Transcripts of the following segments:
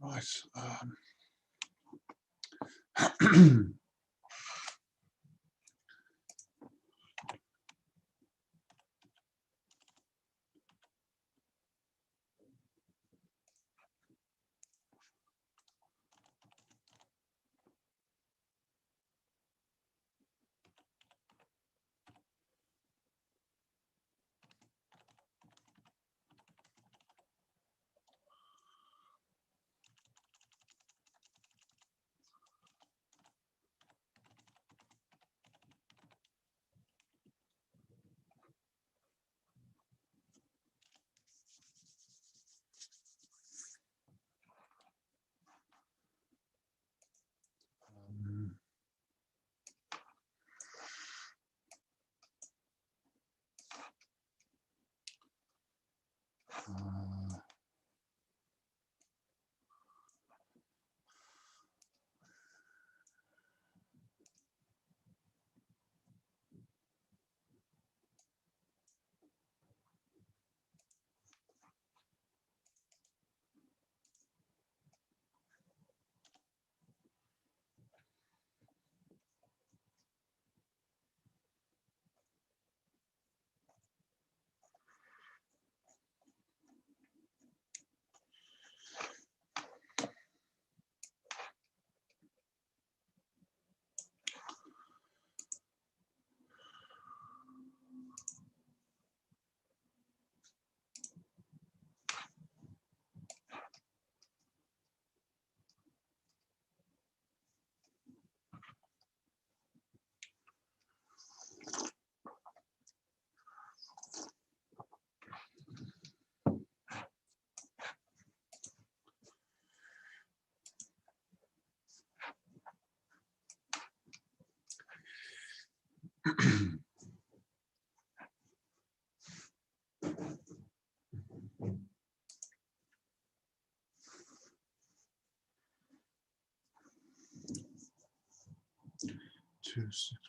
Right. uh, 2, 6.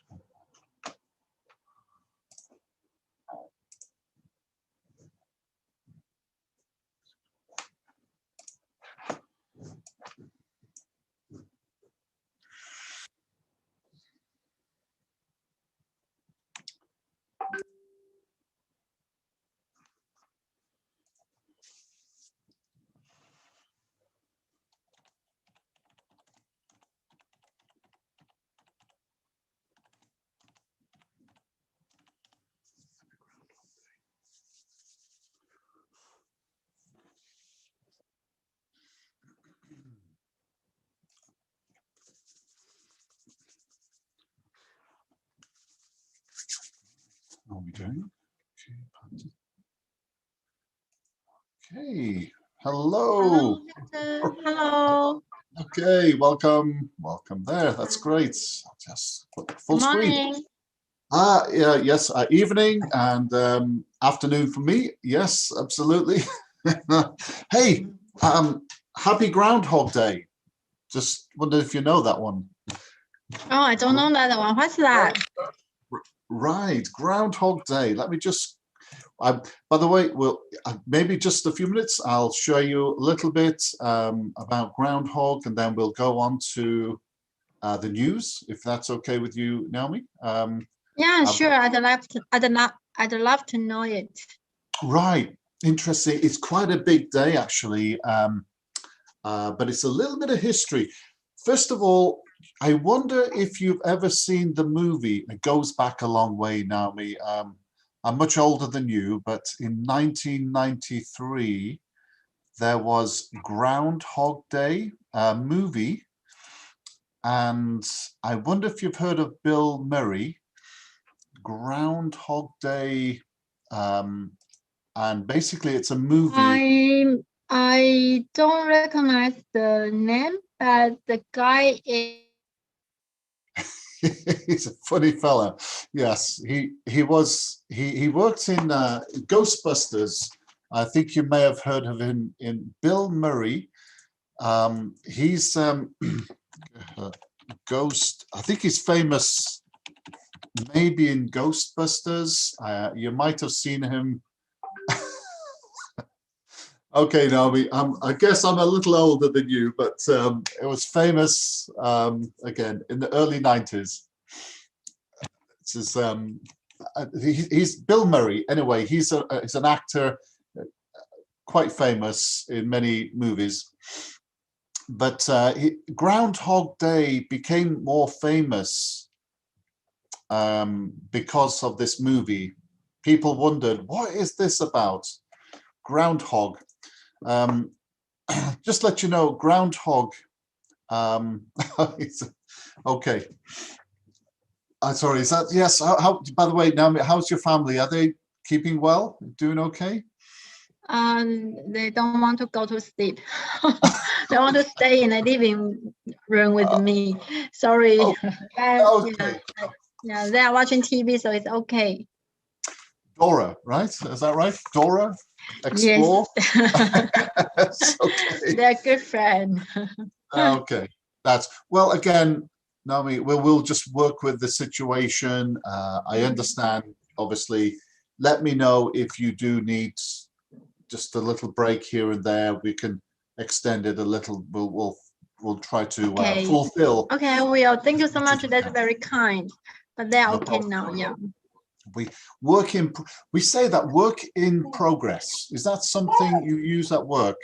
How are we doing? Okay. Hello. Hello. Okay, welcome. Welcome there. That's great. I'll just put full Good screen. morning. Yeah, yes, evening and afternoon for me. Yes, absolutely. Hey, happy Groundhog Day. Just wonder if you know that one. Oh, I don't know that one. What's that? Right, Groundhog Day. Let me just, by the way, maybe just a few minutes, I'll show you a little bit about Groundhog, and then we'll go on to the news, if that's okay with you, Naomi. Yeah, sure. I'd love to know it. Right, interesting. It's quite a big day, actually, but it's a little bit of history. First of all, I wonder if you've ever seen the movie. It goes back a long way, Naomi. I'm much older than you, but in 1993, there was Groundhog Day movie. And I wonder if you've heard of Bill Murray. Groundhog Day, and basically it's a movie. I don't recognize the name, but the guy is. He's a funny fella. Yes, he worked in Ghostbusters. I think you may have heard of him in Bill Murray. He's Ghost. I think he's famous maybe in Ghostbusters. You might have seen him. Okay, Naomi, I guess I'm a little older than you, but it was famous again in the early 90s. This is he's Bill Murray. Anyway, he's an actor, quite famous in many movies. But Groundhog Day became more famous because of this movie. People wondered, what is this about? Groundhog. Just let you know, groundhog. Okay. Sorry, is that yes? How? By the way, Naomi, how's your family? Are they keeping well? Doing okay? They don't want to go to sleep. They want to stay in the living room with me. Sorry. Oh, okay. Yeah, they are watching TV, so it's okay. Dora, right? Is that right? Dora, Yes. explore. Okay. They're good friends. Okay, that's well. Again, Naomi, we'll just work with the situation. I understand. Obviously, let me know if you do need just a little break here and there. We can extend it a little. We'll try to fulfill. Okay, I will. Thank you so much. That's very kind. But they're okay now. Yeah. We say that work in progress. Is that something you use at work?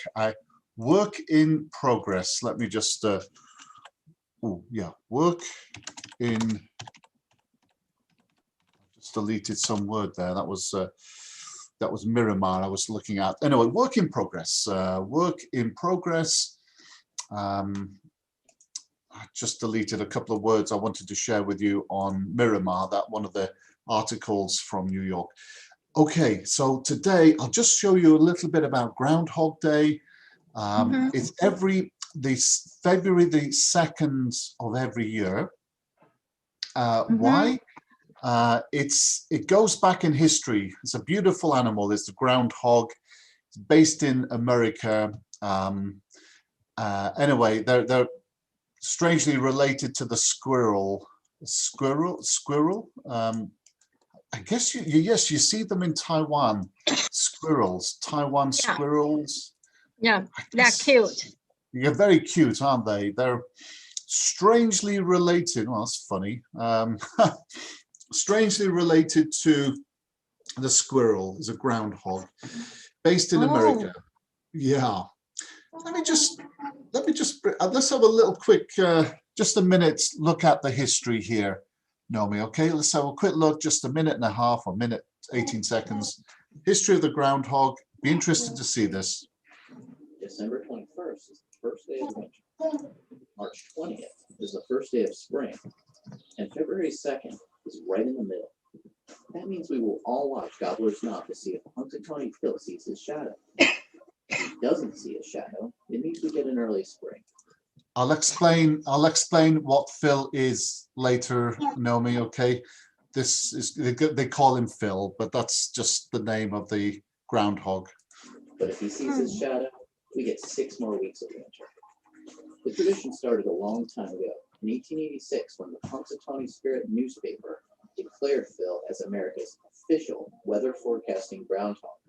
Work in progress. Let me just work in. Just deleted some word there. That was Miramar I was looking at. Anyway, work in progress. Work in progress. I just deleted a couple of words I wanted to share with you on Miramar, that one of the articles from New York. Okay, so today I'll just show you a little bit about Groundhog Day. It's February the 2nd of every year. Why? It goes back in history. It's a beautiful animal. It's the groundhog. It's based in America. Anyway, they're strangely related to the squirrel. Squirrel. I guess you see them in Taiwan. Squirrels, Taiwan squirrels. Yeah, they're cute. They're very cute, aren't they? They're strangely related. Well, that's funny. Strangely related to the squirrel, is a groundhog, based in America. Yeah. Let's have a little quick, just a minute look at the history here, Naomi. Okay, let's have a quick look, just a minute and a half or minute, 18 seconds. History of the groundhog. Be interested to see this. December 21st is the first day of winter. March 20th is the first day of spring. And February 2nd is right in the middle. That means we will all watch Gobbler's Knob to see if Punxsutawney Phil sees his shadow. If he doesn't see a shadow, it means we get an early spring. I'll explain what Phil is later, Naomi, okay? This is, they call him Phil, but that's just the name of the groundhog. But if he sees his shadow, we get 6 more weeks of winter. The tradition started a long time ago, in 1886, when the Punxsutawney Spirit newspaper declared Phil as America's official weather forecasting groundhog.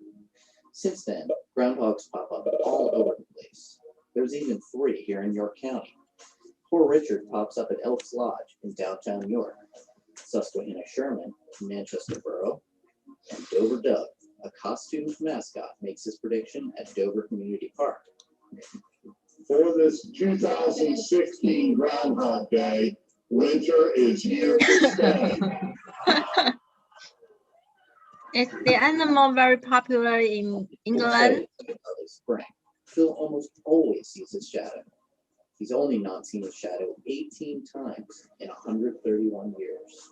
Since then, groundhogs pop up all over the place. There's even 3 here in York County. Poor Richard pops up at Elks Lodge in downtown York. Susquehanna Sherman in Manchester Borough, and Dover Doug, a costumed mascot, makes his prediction at Dover Community Park. For this 2016 Groundhog Day, winter is here to stay. Is the animal very popular in England? Early spring. Phil almost always sees his shadow. He's only not seen his shadow 18 times in 131 years.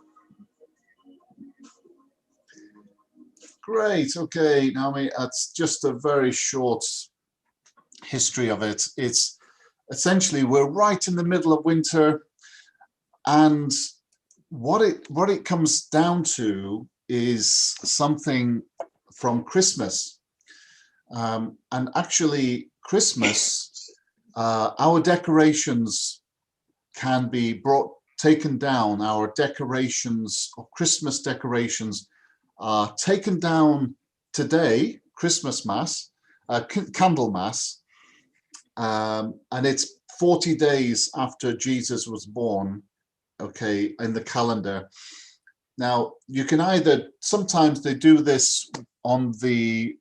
Great. Okay, Naomi, that's just a very short history of it. It's essentially we're right in the middle of winter, and what it comes down to is something from Christmas. And actually, Christmas, our decorations can be taken down. Our decorations, Christmas decorations, are taken down today, Christmas Mass, Candlemas, and it's 40 days after Jesus was born, okay, in the calendar. Now, you can either, sometimes they do this on the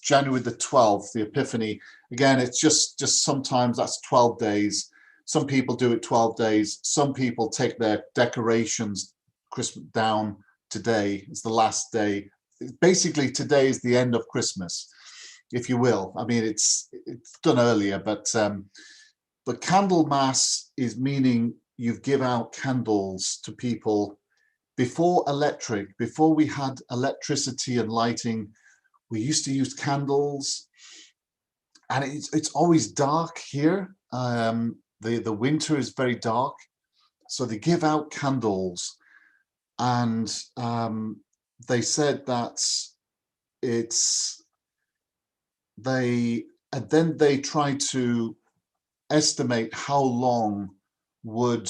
January the 12th, the Epiphany. Again, it's just sometimes that's 12 days. Some people do it 12 days. Some people take their decorations Christmas down today. It's the last day. Basically, today is the end of Christmas, if you will. I mean, it's done earlier, but Candlemas is meaning you give out candles to people. Before we had electricity and lighting, we used to use candles, and it's always dark here. The winter is very dark, so they give out candles, and they said that then they try to estimate how long will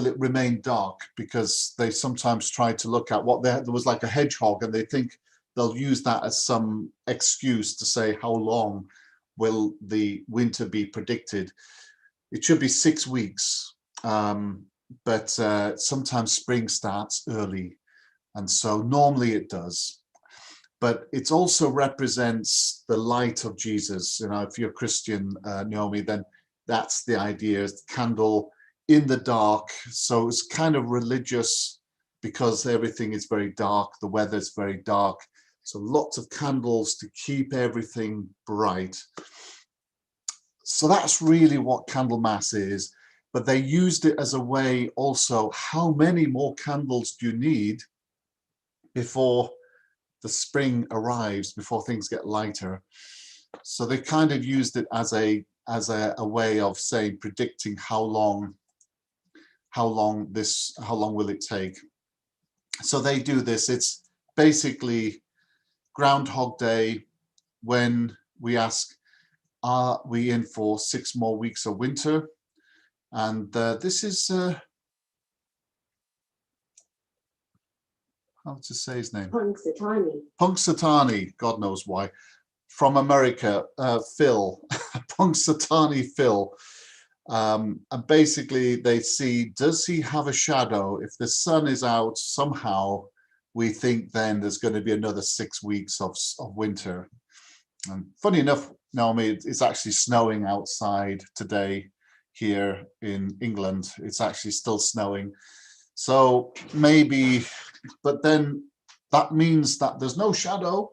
it remain dark, because they sometimes try to look at there was like a hedgehog, and they think they'll use that as some excuse to say how long will the winter be predicted. It should be 6 weeks, but sometimes spring starts early, and so normally it does. But it also represents the light of Jesus. You know, if you're a Christian, Naomi, then that's the idea, is the candle in the dark. So it's kind of religious, because everything is very dark, the weather's very dark. So lots of candles to keep everything bright. So that's really what Candlemas is. But they used it as a way also, how many more candles do you need before the spring arrives, before things get lighter? So they kind of used it as a way of saying, predicting how long will it take. So they do this. It's basically Groundhog Day, when we ask, are we in for 6 more weeks of winter? And this is how to say his name? Punxsutawney, God knows why, from America, Phil, Punxsutawney Phil. And basically they see, does he have a shadow? If the sun is out somehow, we think then there's going to be another 6 weeks of winter. And funny enough, Naomi, it's actually snowing outside today here in England. It's actually still snowing. So maybe, but then that means that there's no shadow.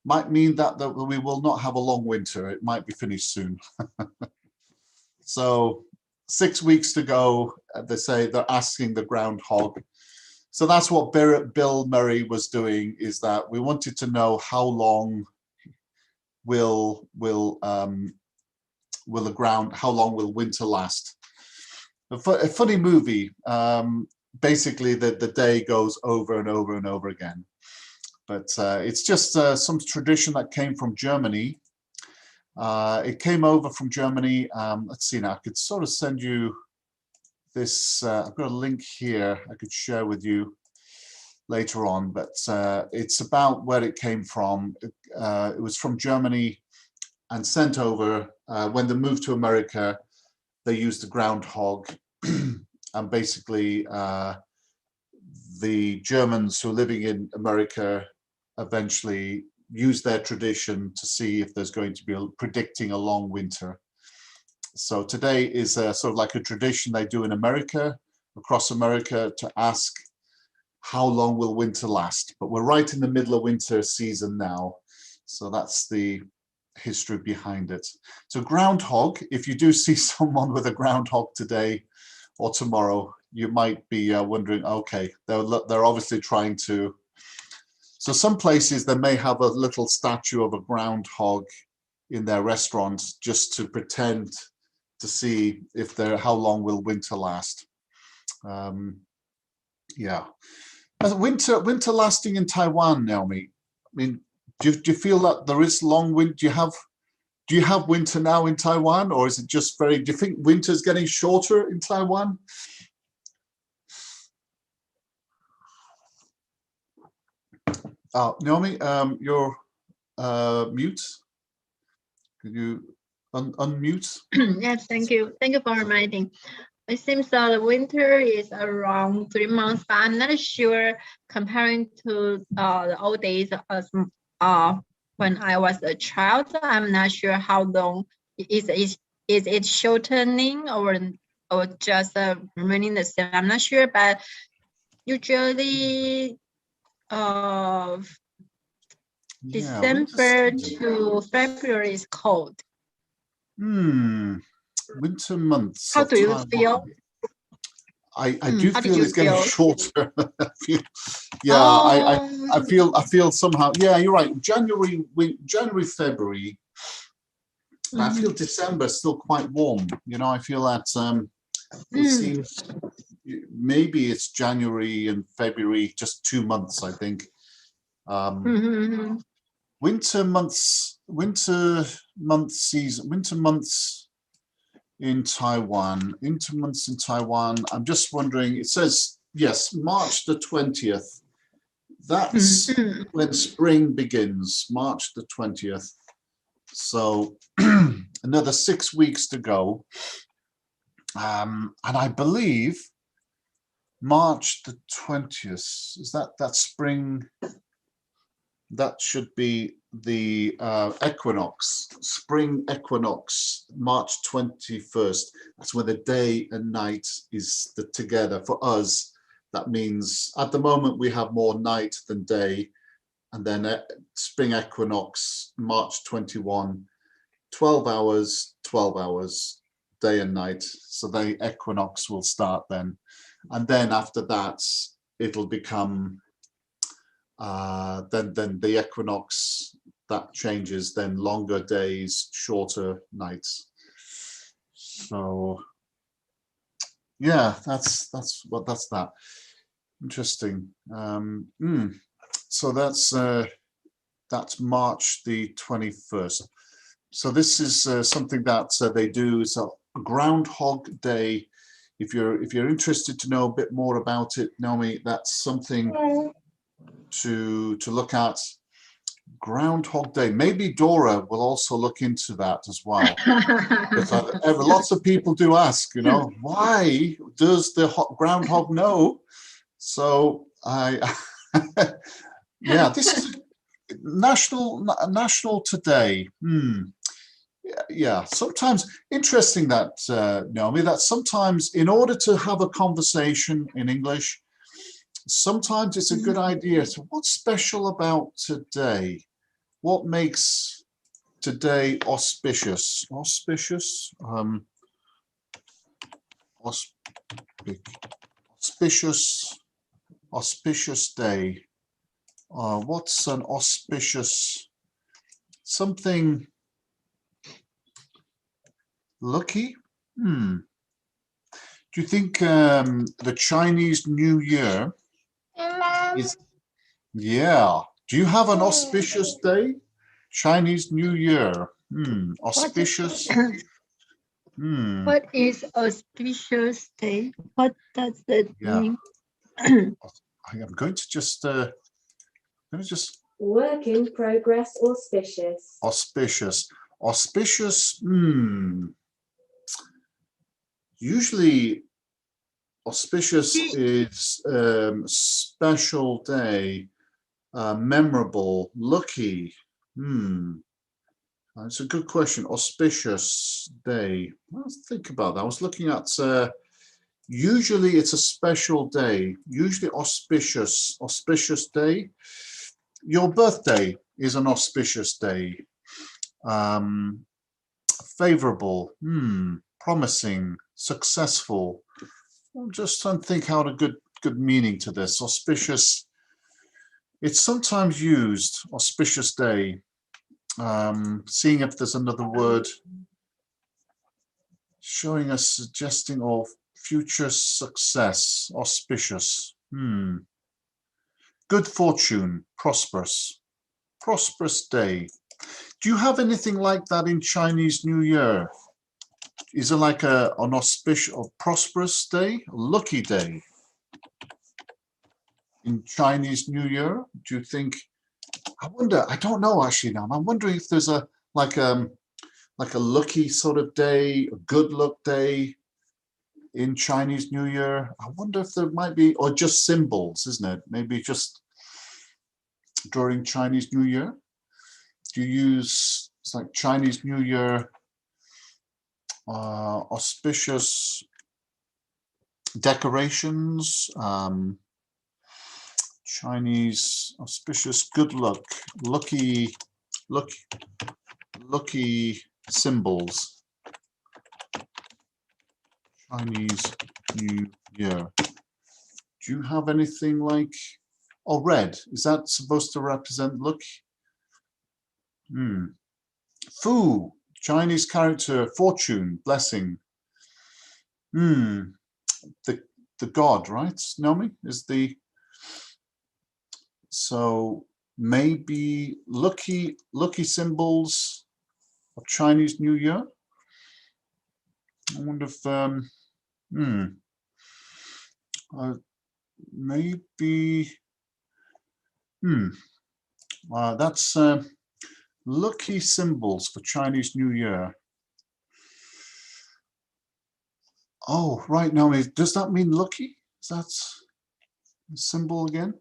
Might mean that we will not have a long winter. It might be finished soon. So 6 weeks to go. They say they're asking the groundhog. So that's what Bill Murray was doing, is that we wanted to know how long will winter last. A funny movie. Basically, the day goes over and over and over again. But it's just some tradition that came from Germany. It came over from Germany. Let's see now. I could sort of send you this. I've got a link here I could share with you later on, but it's about where it came from. It was from Germany and sent over. When they moved to America, they used the groundhog, and basically the Germans who are living in America eventually used their tradition to see if there's going to be predicting a long winter. So today is sort of like a tradition they do in America, across America, to ask how long will winter last. But we're right in the middle of winter season now. So that's the history behind it. So groundhog, if you do see someone with a groundhog today or tomorrow, you might be wondering, okay, they're obviously trying to. So some places they may have a little statue of a groundhog in their restaurants just to pretend to see if how long will winter last. Yeah. Winter lasting in Taiwan, Naomi. I mean, do you feel that there is long winter? Do you have winter now in Taiwan, or is it just do you think winter is getting shorter in Taiwan? Naomi, your mute? Could you unmute? Yes, thank you. Thank you for reminding. It seems that the winter is around 3 months, but I'm not sure comparing to the old days as when I was a child. I'm not sure how long is it shortening or just remaining the same. I'm not sure, but usually December to February is cold. Winter months. How do you feel? I do feel it's getting shorter. I feel somehow. Yeah, you're right. January, February. I feel December still quite warm. You know, I feel that it seems maybe it's January and February, just 2 months. I think. Winter months in Taiwan. I'm just wondering, it says, yes, March the 20th. That's when spring begins, March the 20th. So another 6 weeks to go. And I believe March the 20th, is that spring? That should be the equinox, spring equinox, March 21st. That's when the day and night is together. For us, that means at the moment we have more night than day. And then spring equinox, March 21, 12 hours, day and night. So the equinox will start then. And then after that, it'll become then the equinox, that changes, then longer days, shorter nights. So yeah, that's that. Interesting. So that's March the 21st. So this is something that they do. It's a Groundhog Day. If you're interested to know a bit more about it, Naomi, that's something to look at. Groundhog Day. Maybe Dora will also look into that as well. Because lots of people do ask, you know, why does the groundhog know? So yeah, this is national today. Yeah, sometimes interesting that Naomi, that sometimes in order to have a conversation in English, sometimes it's a good idea. So what's special about today? What makes today auspicious? Auspicious? Auspicious day. What's an auspicious? Something lucky? Do you think the Chinese New Year is? Yeah. Do you have an auspicious day? Chinese New Year. Auspicious. What is auspicious day? What does that mean? I'm going to just work in progress. Auspicious. Auspicious. Usually auspicious is special day, memorable, lucky. It's a good question. Auspicious day. Let's think about that. I was looking at usually it's a special day, usually auspicious day. Your birthday is an auspicious day. Favorable, promising, successful. I'm just trying to think how to good meaning to this. Auspicious. It's sometimes used, auspicious day. Seeing if there's another word showing us, suggesting of future success, auspicious. Good fortune, prosperous day. Do you have anything like that in Chinese New Year? Is it like an auspicious or prosperous day, lucky day in Chinese New Year? Do you think I wonder, I don't know actually now. I'm wondering if there's a like a lucky sort of day, a good luck day in Chinese New Year. I wonder if there might be, or just symbols, isn't it? Maybe just during Chinese New Year. Do you use, it's like Chinese New Year, auspicious decorations, Chinese auspicious good luck, lucky symbols, Chinese New Year. Do you have anything like, oh, red, is that supposed to represent luck? Fu, Chinese character, fortune, blessing. The god, right? Naomi is the, so maybe lucky symbols of Chinese New Year. I wonder if maybe that's lucky symbols for Chinese New Year. Oh, right, Naomi, does that mean lucky? Is that a symbol again?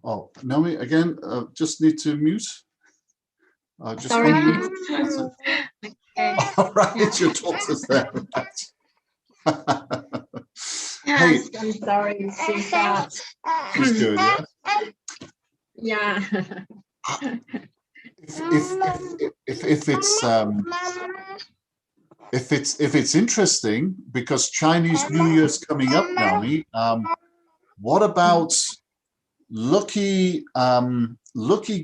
Oh, Naomi, again, just need to mute. Just Sorry. unmute. Okay. All right, it's your daughter's there. Yes, I'm sorry. She's She's good, yeah? yeah. If it's interesting, because Chinese New Year's coming up, Naomi, what about lucky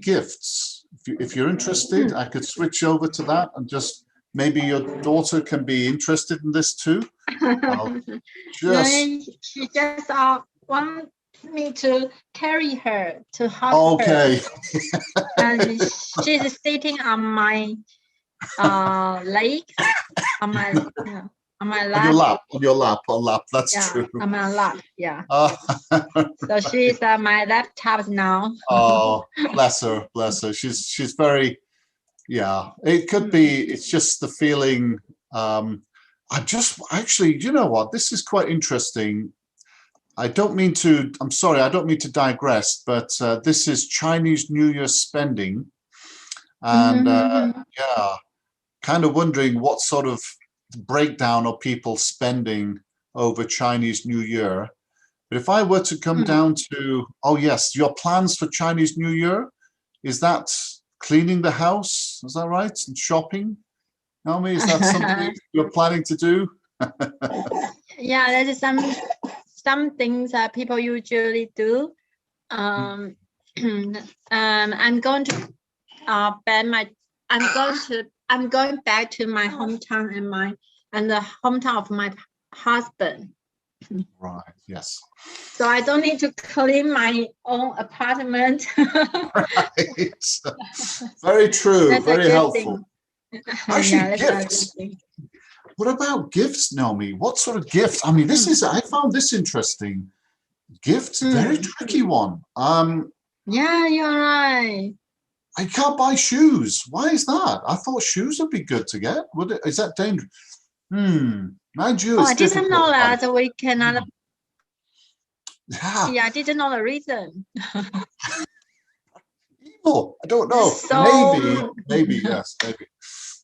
gifts? If you're interested, I could switch over to that, and just maybe your daughter can be interested in this too. She just wants me to carry her to hospital. Okay. And she's sitting on my leg, on my lap. On your lap. That's yeah, true. on my lap. Yeah. So she's my laptop now. Oh, bless her. She's very, yeah. It could be. It's just the feeling. I just actually, you know what? This is quite interesting. I'm sorry, I don't mean to digress, but this is Chinese New Year spending, and yeah, kind of wondering what sort of breakdown of people spending over Chinese New Year. But if I were to come down to, oh yes, your plans for Chinese New Year, is that cleaning the house? Is that right? And shopping? Naomi, is that something you're planning to do? Yeah, there's some things that people usually do. I'm going to I'm going back to my hometown and the hometown of my husband. Right. Yes. So I don't need to clean my own apartment. Right. Very true. That's very helpful. Thing. Actually, gifts. What about gifts, Naomi? What sort of gifts? I mean, I found this interesting. Gifts, very tricky one. Yeah, you're right. I can't buy shoes. Why is that? I thought shoes would be good to get. Is that dangerous? Mind you, it's I didn't know that we cannot. Yeah. I didn't know the reason. Evil. I don't know. So... Maybe, yes, maybe.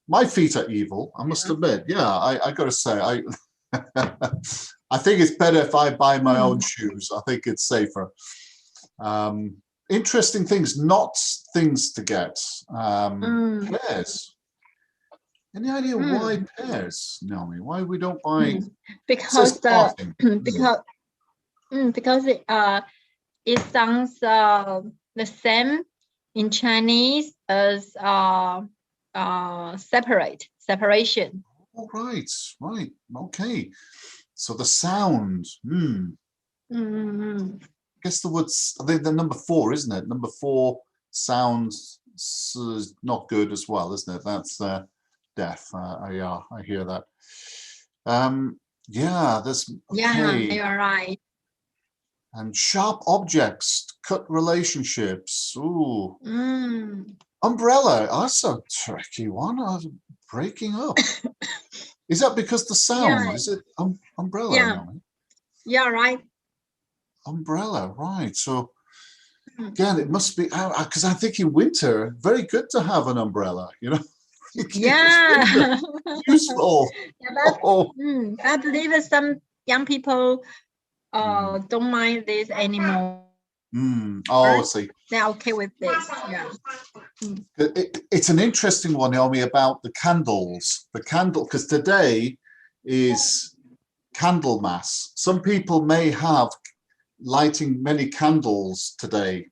My feet are evil, I must admit. Yeah, I got to say, I think it's better if I buy my own shoes. I think it's safer. Interesting things, not things to get. Pears. Any idea why pears, Naomi? Why we don't buy? Because it sounds the same in Chinese as separation. Oh, right, okay. So the sound. I guess the words. I think the number 4, isn't it? Number 4 sounds not good as well, isn't it? That's deaf. I hear that. Yeah, there's. Okay. Yeah, you're right. And sharp objects, cut relationships. Ooh. Umbrella. That's a tricky one. Breaking up. Is that because the sound? Yeah. Is it umbrella? Yeah. Naomi? Yeah, right. Umbrella, right. So again, it must be because I think in winter, very good to have an umbrella, you know. Yeah. Useful. Yeah, but, Oh. I believe some young people don't mind this anymore. Oh, I see. They're okay with this. Yeah. It's an interesting one, Naomi, about the candles. The candle, because today is Candlemas. Some people may have lighting many candles today,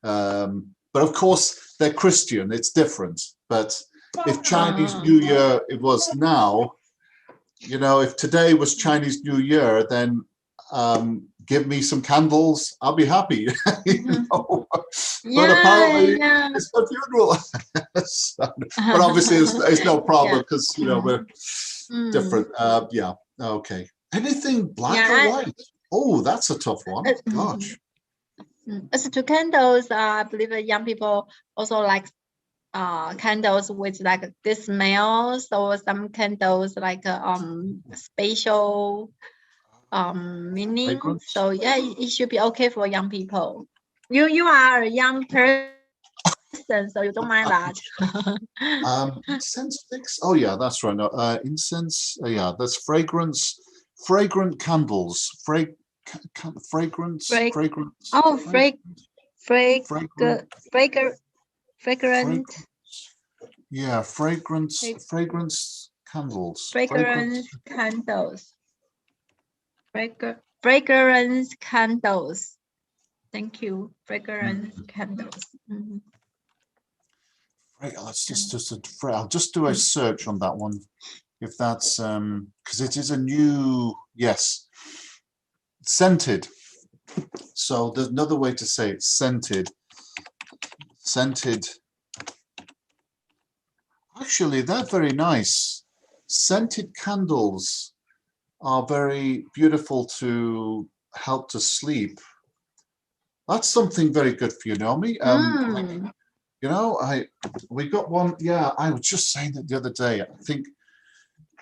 but of course they're Christian. It's different. But if Chinese New Year it was now, you know, if today was Chinese New Year, then give me some candles, I'll be happy. You know? But apparently it's a funeral. So, but obviously it's no problem because you know we're different. Yeah, okay. Anything black or white? Oh, that's a tough one. Gosh. As to candles, I believe young people also like candles with like this smells, or some candles like spatial meaning. Fragrance? So yeah, it should be okay for young people. You are a young person, so you don't mind that. Incense sticks. Oh yeah, that's right. No, incense. Yeah, that's fragrance. Fragrant candles. Fragrance. Fragrance. Oh, Fragrant. fragrant. Yeah, fragrance candles. Fragrance candles. Fragrance candles. Thank you. Fragrance candles. Let's I'll just do a search on that one, if that's because it is a new, yes, scented. So there's another way to say it, scented. Scented. Actually, they're very nice. Scented candles are very beautiful to help to sleep. That's something very good for you, Naomi. You know, we got one. Yeah, I was just saying that the other day. I think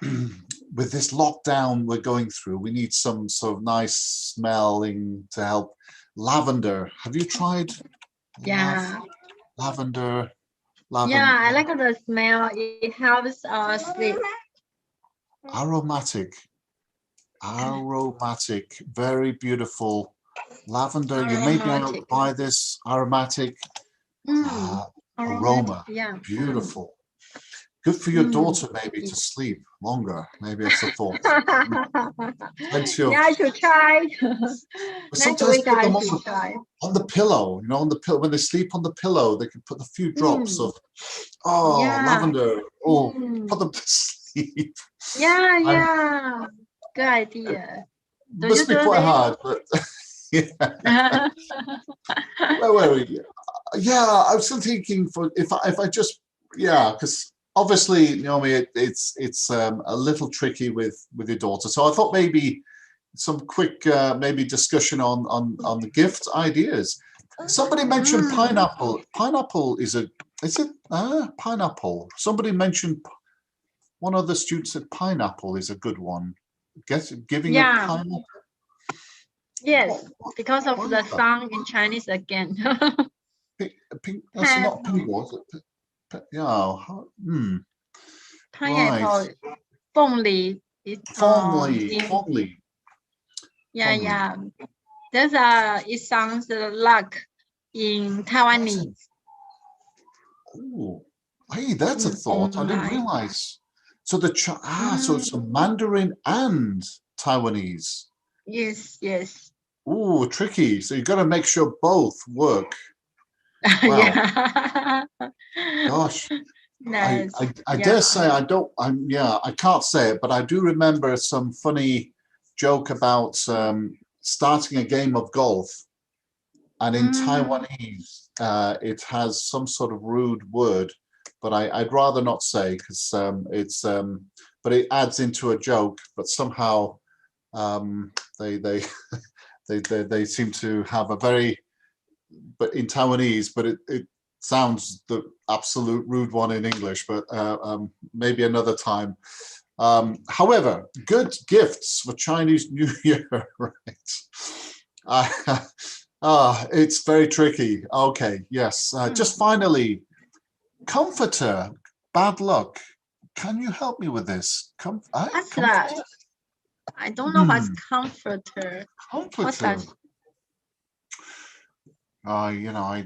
with this lockdown we're going through, we need some sort of nice smelling to help. Lavender. Have you tried? Yeah. Lavender. Yeah, I like the smell. It helps sleep. Aromatic. Very beautiful. Lavender. You may be able to buy this aromatic. Aroma. Yeah. Beautiful. Good for your daughter maybe to sleep longer. Maybe that's a thought. Yeah, I should try. Sometimes put them on the pillow, you know, on the pillow. When they sleep on the pillow, they can put a few drops of lavender. Oh, put them to sleep. Yeah. Good idea. Must be quite hard, but yeah. Where were we? Yeah, I was still thinking for if I just because obviously Naomi, it's a little tricky with your daughter. So I thought maybe some quick maybe discussion on the gift ideas. Somebody mentioned pineapple. Pineapple is it pineapple? Somebody mentioned, one of the students said pineapple is a good one. Giving a pineapple. Yes, because of the song in Chinese again. Pink, that's not pink, was it? Yeah. Pineapple. Right. 凤梨. Fong Li. Yeah. It sounds like in Taiwanese. Oh, hey, that's a thought. I didn't realize. So so it's a Mandarin and Taiwanese. Yes. Oh, tricky. So you've got to make sure both work. Wow. Yeah. Gosh. Nice. I dare say I can't say it, but I do remember some funny joke about starting a game of golf, and in Taiwanese it has some sort of rude word, but I'd rather not say because but it adds into a joke, but somehow they they seem to have a very, but in Taiwanese, but it sounds the absolute rude one in English, but maybe another time. However, good gifts for Chinese New Year, right? It's very tricky. Okay, yes. Just finally, comforter, bad luck. Can you help me with this? What's that? I don't know what's comforter. What's Comforter. that? You know,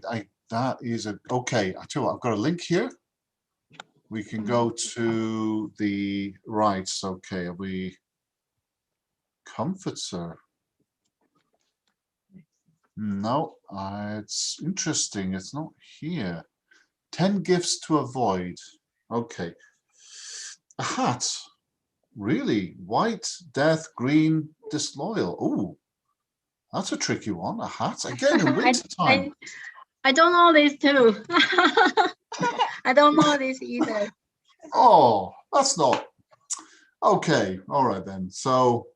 that is okay. I tell you what, I've got a link here. We can go to the right. Okay, we comforter. No, it's interesting. It's not here. 10 gifts to avoid. Okay. A hat. Really? White, death, green, disloyal. Oh, that's a tricky one. A hat. Again, in winter time. I don't know this too. I don't know this either. Oh, that's not. Okay. All right then. So,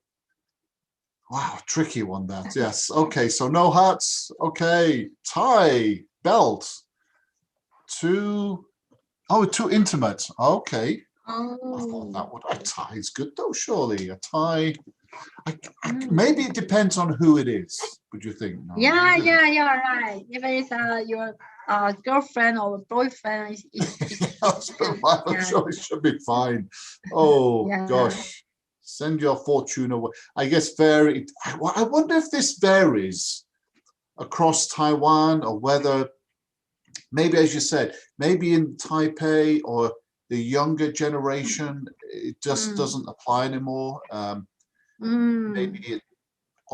wow, tricky one that. Yes. Okay. So no hats. Okay. Tie, belt. Too intimate. Okay. I thought that would. A tie is good though. Surely a tie. Maybe it depends on who it is. Would you think? No, Yeah, you're right. If it's your girlfriend or boyfriend, I'm sure it should be fine. Oh gosh, send your fortune away. I guess vary. I wonder if this varies across Taiwan, or whether maybe, as you said, maybe in Taipei or the younger generation, it just doesn't apply anymore. Maybe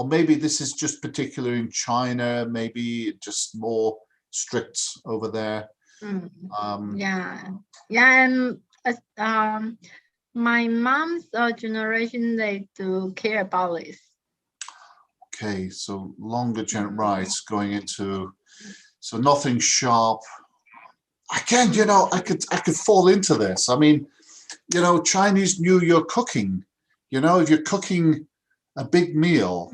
maybe this is just particular in China, maybe just more strict over there. And my mom's generation, they do care about this. Okay, so longer rights going into, so nothing sharp. Again, you know, I could fall into this. I mean, you know, Chinese New Year cooking, you know, if you're cooking a big meal,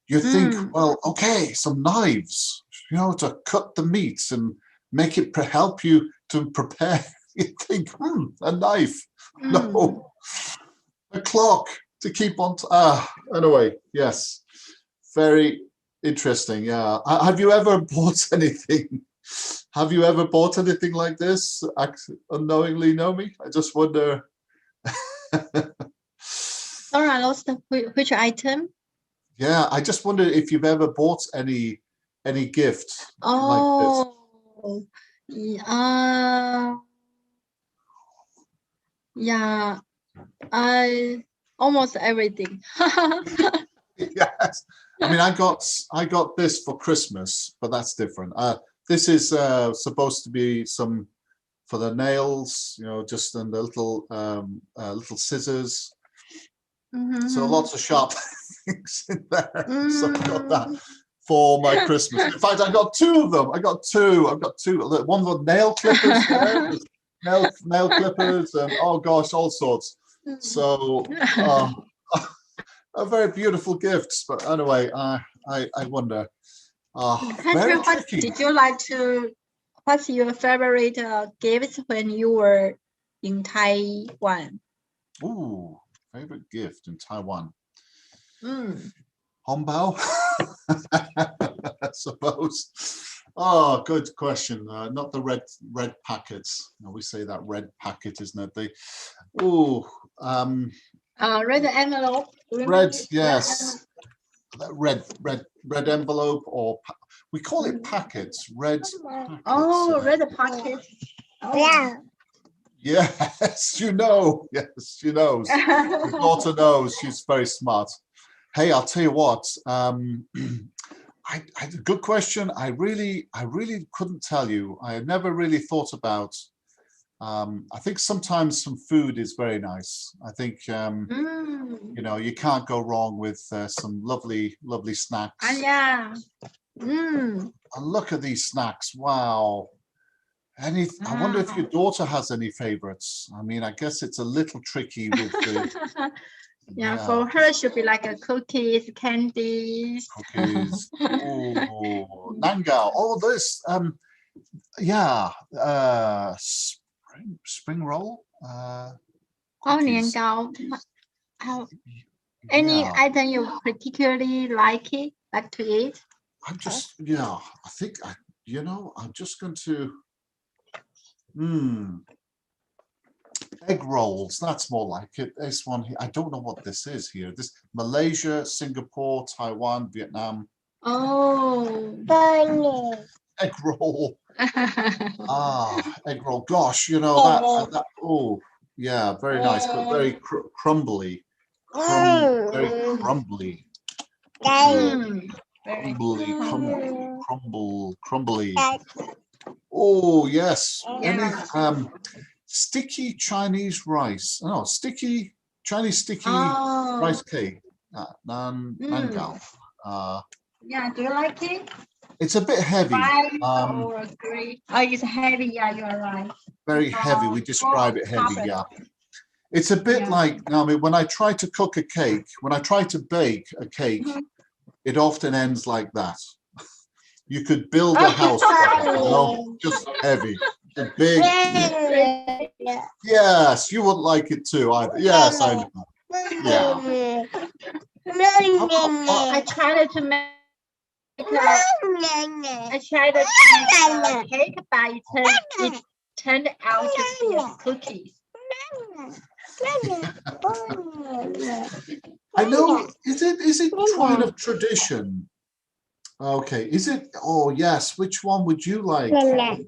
you think, well, okay, some knives, you know, to cut the meats and make it help you to prepare. You think, a knife. No, a clock to keep on. Anyway, yes, very interesting. Yeah. Have you ever bought anything? Have you ever bought anything like this unknowingly, Naomi? I just wonder. Sorry, I lost which item. Yeah, I just wonder if you've ever bought any gift like this. Yeah, I almost everything. Yes, I mean, I got this for Christmas, but that's different. This is supposed to be some for the nails, you know, just and the little scissors. So lots of sharp things in there. So I got that for my Christmas. In fact, I got two of them. I've got two. One with nail clippers there. Nail clippers, and oh gosh, all sorts. So very beautiful gifts. But anyway, I wonder. Very tricky. Did you like to? What's your favorite gifts when you were in Taiwan? Ooh, favorite gift in Taiwan. Hongbao, I suppose. Oh, good question. Not the red packets. No, we say that red packet, isn't it? Red envelope. Red, yes. Red envelope, or we call it packets. Red. Packets. Oh, red packet. Oh. Yeah. Yes, you know. Yes, she knows. Your daughter knows. She's very smart. Hey, I'll tell you what. Good question. I really couldn't tell you. I had never really thought about. I think sometimes some food is very nice. I think you know, you can't go wrong with some lovely snacks. Yeah. And look at these snacks. Wow. I wonder if your daughter has any favorites. I mean, I guess it's a little tricky with the Yeah, for her it should be like a cookies, candies. Cookies. Oh, Nangao. Oh, this. Yeah. Spring roll. Oh, Cookies. 年糕. Any Yeah. item you particularly like to eat? I'm just. Yeah. I think. I'm just going to. Egg rolls, that's more like it. This one here, I don't know what this is here. This Malaysia, Singapore, Taiwan, Vietnam. Oh, Egg roll. Egg roll. Gosh, that. Oh, yeah, very nice, but very crumbly. Very crumbly. Crumbly. Oh yes. Any sticky Chinese rice. Oh, sticky Chinese sticky rice cake. Nangao. Yeah, do you like it? It's a bit heavy. Or green? Oh, it's heavy. Yeah, you are right. Very heavy. We describe it heavy. Yeah. It's a bit like, Naomi, when I try to cook a cake, when I try to bake a cake, it often ends like that. You could build a house, just heavy. Big. Yes, you wouldn't like it too either. Yes, I know. Yeah. I tried to make a cake, but it turned out to be cookies. I know. Is it kind of tradition? Okay. Is it? Oh yes. Which one would you like? Nice.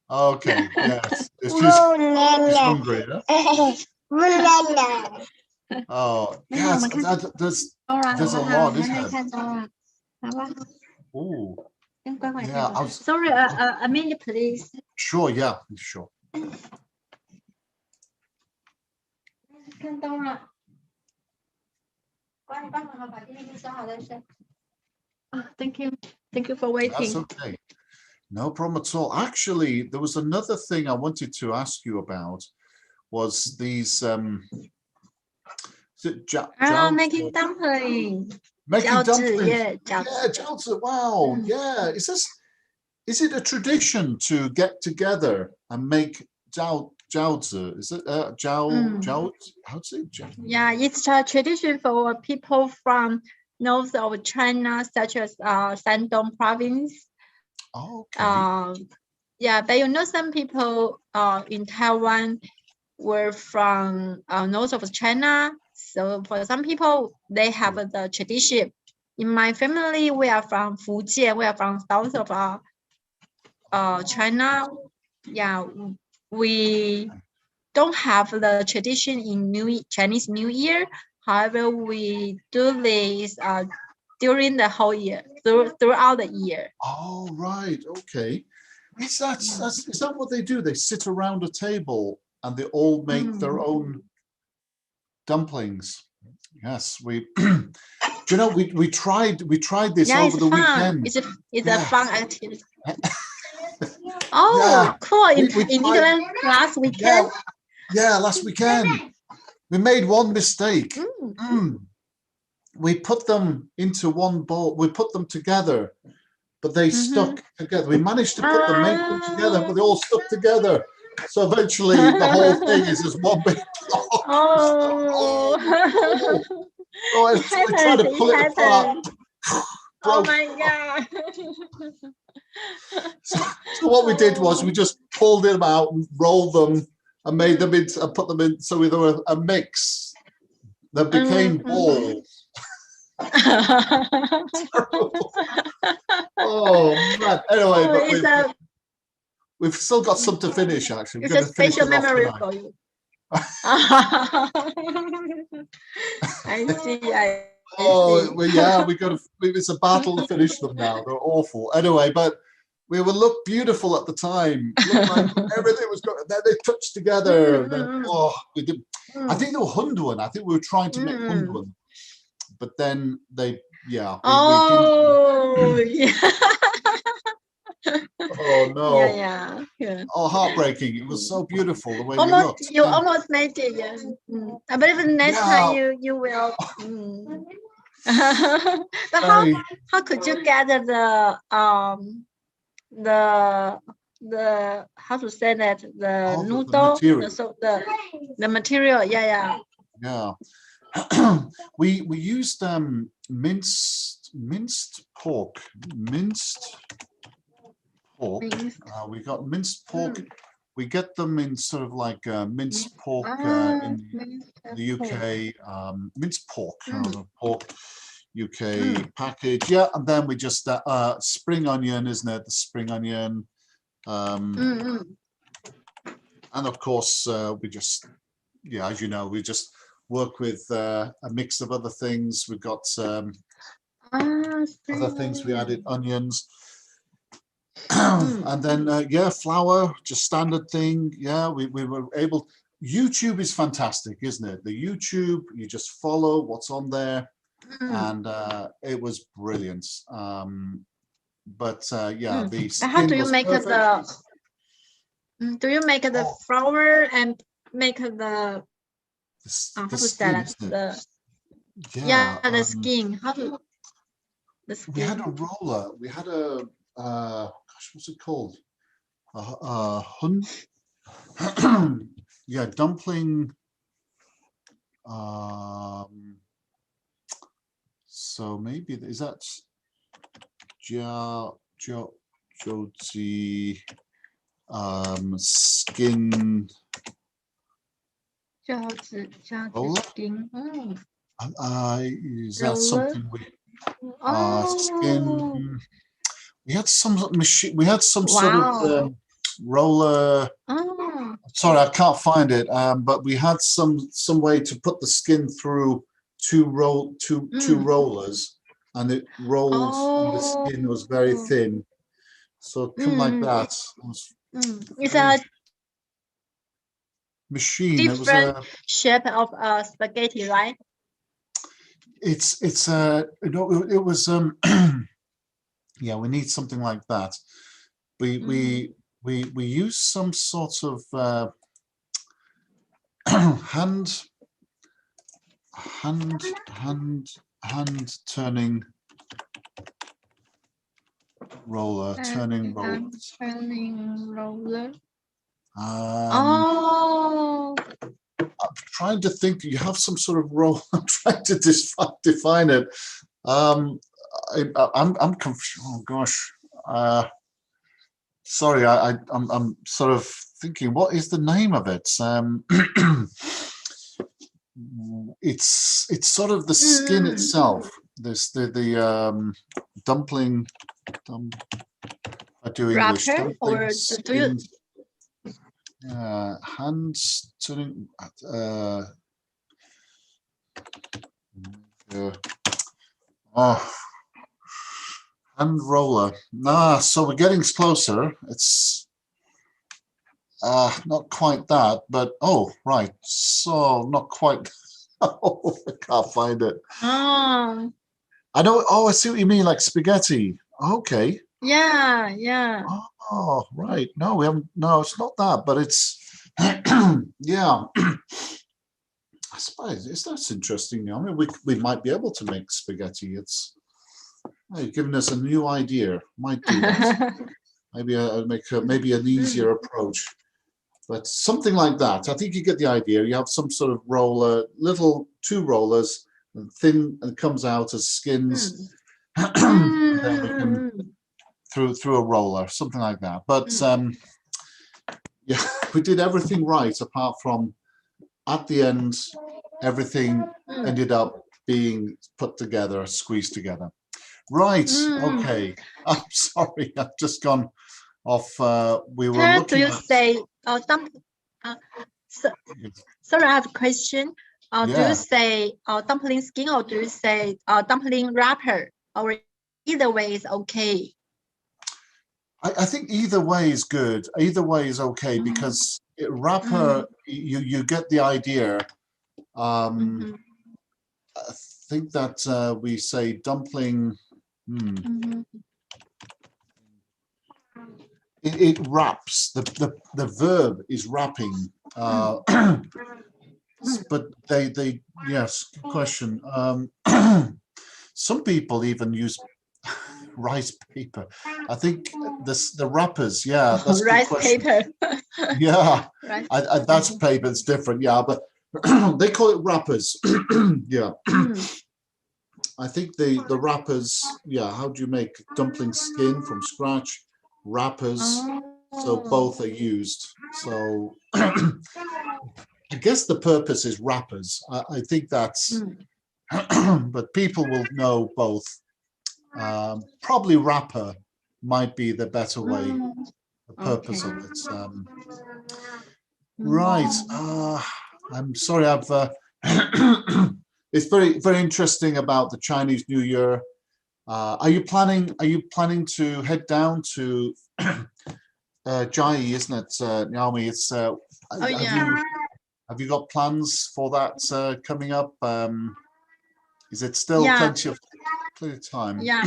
Okay. Yes. It's just hungry. Huh? Oh yes. There's a lot, isn't there? Oh. Yeah. Sorry, a minute, please. Sure. Yeah. Sure. 看到了。帮你帮忙把电视收好再睡。Thank you. Thank you for waiting. That's okay. No problem at all. Actually, there was another thing I wanted to ask you about. Was these making dumpling. Making dumplings. Yeah, jiaozi. Wow. Yeah. Is it a tradition to get together and make jiaozi? Is it jiao? How's it? Yeah, it's a tradition for people from north of China, such as Shandong province. Okay. Yeah, but some people in Taiwan were from north of China. So for some people, they have the tradition. In my family, we are from Fujian. We are from south of China. Yeah, we don't have the tradition in Chinese New Year. However, we do this during the whole year, throughout the year. Oh, right. Okay. Is that what they do? They sit around a table and they all make their own dumplings. Yes, we. Do you know we tried this over the weekend? It's a fun activity. Oh, cool! In England last weekend. Yeah, last weekend we made one mistake. We put them into one bowl. We put them together, but they stuck together. We managed to make them together, but they all stuck together. So eventually, the whole thing is just one big block. Oh, I tried to pull it apart. Oh my god! So what we did was we just pulled them out and rolled them and made them into and put them in. So we were a mix that became balls. Oh man! Anyway, but we've still got some to finish. Actually, it's a special memory for you. I see. Yeah, we got to. It's a battle to finish them now. They're awful. Anyway, but we would look beautiful at the time. Looked like everything was going. Then they touched together. Then, we did. I think they were hunduan. I think we were trying to make hunduan, but then they. Yeah. Yeah. Oh no. Yeah. Oh, heartbreaking. It was so beautiful the way we Almost, looked. you And almost made it. Yeah. I believe the next time you will. But very, how could you gather the how to say that the the noodle material. the material? Yeah. we used minced pork. We got minced pork. We get them in sort of like minced pork in the UK. Minced pork, the pork UK package. Yeah, and then we just spring onion, isn't it? The spring onion. And of course, we just, as you know, we just work with a mix of other things. We've got other things. We added onions. And then flour, just standard thing. We were able. YouTube is fantastic, isn't it? The YouTube, you just follow what's on there, and it was brilliant. But the skin how do you was make perfect. do you make the flour and make the skin, the skin? How to the skin? We had a roller. We had a what's it called? Dumpling. So maybe is that Joji skin roller? Is that something we skin? We had some machine. We had some sort of roller. Sorry, I can't find it. But we had some way to put the skin through two rollers, and it rolled. And the skin was very thin, so it come like that. It's a machine. Different shape of spaghetti, right? It was yeah, we need something like that. We use some sort of hand turning roller, turning roller. I'm trying to think. You have some sort of roll. I'm trying to define it. I'm confused. Oh gosh. Sorry, I'm sort of thinking. What is the name of it? It's sort of the skin itself. This the dumpling. I do English. Or do you? Hands turning. Hand roller. So we're getting closer. It's not quite that, but right. So not quite. Oh, I can't find it. I know. I see what you mean, like spaghetti. Okay. Yeah. Oh, right. No, we haven't. No, it's not that, but it's yeah. I suppose that's interesting. I mean, we might be able to make spaghetti. You've given us a new idea. Might do that. Maybe I'll make maybe an easier approach, but something like that. I think you get the idea. You have some sort of roller, two rollers, and thin, and it comes out as skins. And then we can through a roller, something like that. But yeah, we did everything right apart from at the end, everything ended up being put together, squeezed together. Right. Okay. I'm sorry. I've just gone off. We were looking. Do you say sorry, I have a question. Do you say dumpling skin, or do you say dumpling wrapper, or either way is okay? I think either way is good. Either way is okay because wrapper, you get the idea. I think that we say dumpling. it wraps. The verb is wrapping. But they yes, good question. Some people even use rice paper. I think the wrappers, yeah, that's a good Rice question. paper. Yeah, Rice. that's paper, it's different, yeah, but they call it wrappers. Yeah, I think the wrappers, yeah, how do you make dumpling skin from scratch? Wrappers, so both are used. So I guess the purpose is wrappers. I think that's, but people will know both. Probably wrapper might be the better way, the purpose of it. Right. I'm sorry, I've it's very interesting about the Chinese New Year. Are you planning to head down to Jai, isn't it, Naomi? It's have you got plans for that coming up? Is it still plenty of time? Yeah.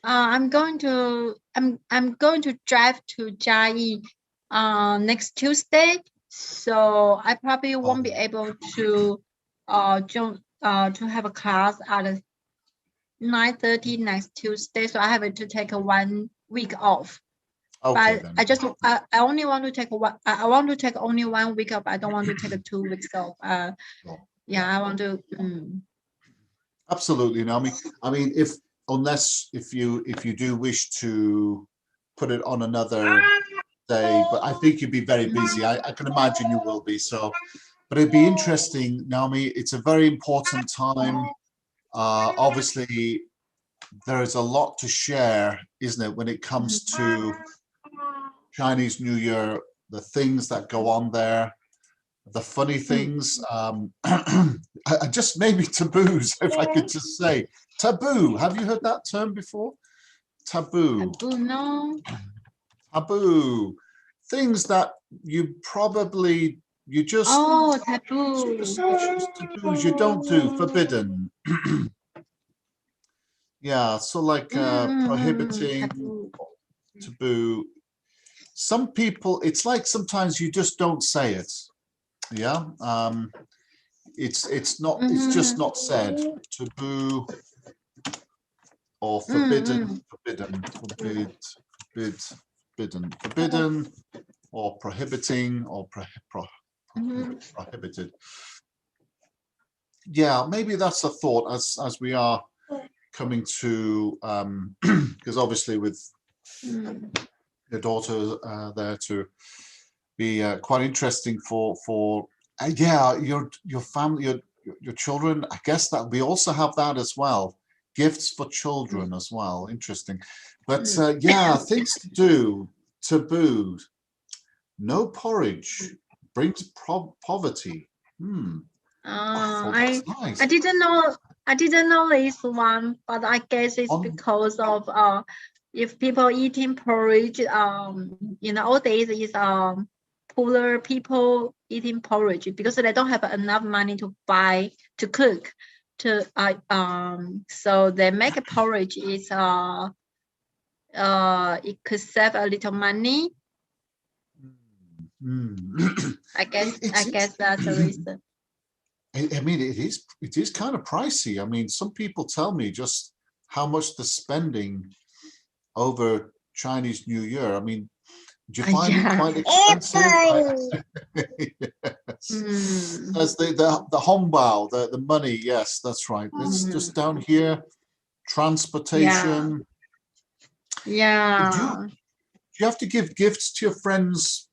I'm going to drive to Jai next Tuesday, so I probably won't be able to join to have a class at 9:30 next Tuesday, so I have to take 1 week off. Okay, but then. I only want to take I want to take only 1 week off. I don't want to take 2 weeks off. Yeah, I want to. Absolutely, Naomi. I mean, if you do wish to put it on another day, but I think you'd be very busy. I can imagine you will be. So, but it'd be interesting, Naomi. It's a very important time. Obviously, there is a lot to share, isn't it, when it comes to Chinese New Year, the things that go on there, the funny things, just maybe taboos, if I could just say. Taboo, have you heard that term before? Taboo. Taboo, no. Taboo. Things that you probably, just taboo. superstitious taboos you don't do, forbidden. Yeah, so like prohibiting, taboo. Some people, it's like sometimes you just don't say it. Yeah, it's just not said. Taboo or forbidden, forbidden, or prohibiting, or prohibited. Yeah, maybe that's a thought as we are coming to, because obviously with your daughter there, to be quite interesting for yeah, your family, your children. I guess that we also have that as well, gifts for children as well. Interesting. But yeah, things to do. Taboo. No porridge brings poverty. I nice. I didn't know this one, but I guess it's because of if people eating porridge in the old days is poorer people eating porridge because they don't have enough money to buy to cook so they make a porridge is it could save a little money. I guess that's the reason. I mean, it is kind of pricey. I mean, some people tell me just how much they're spending over Chinese New Year. I mean, do you find it quite expensive? Yes. As the hongbao, the money. Yes, that's right. It's just down here. Transportation. Yeah. Do you have to give gifts to your friends?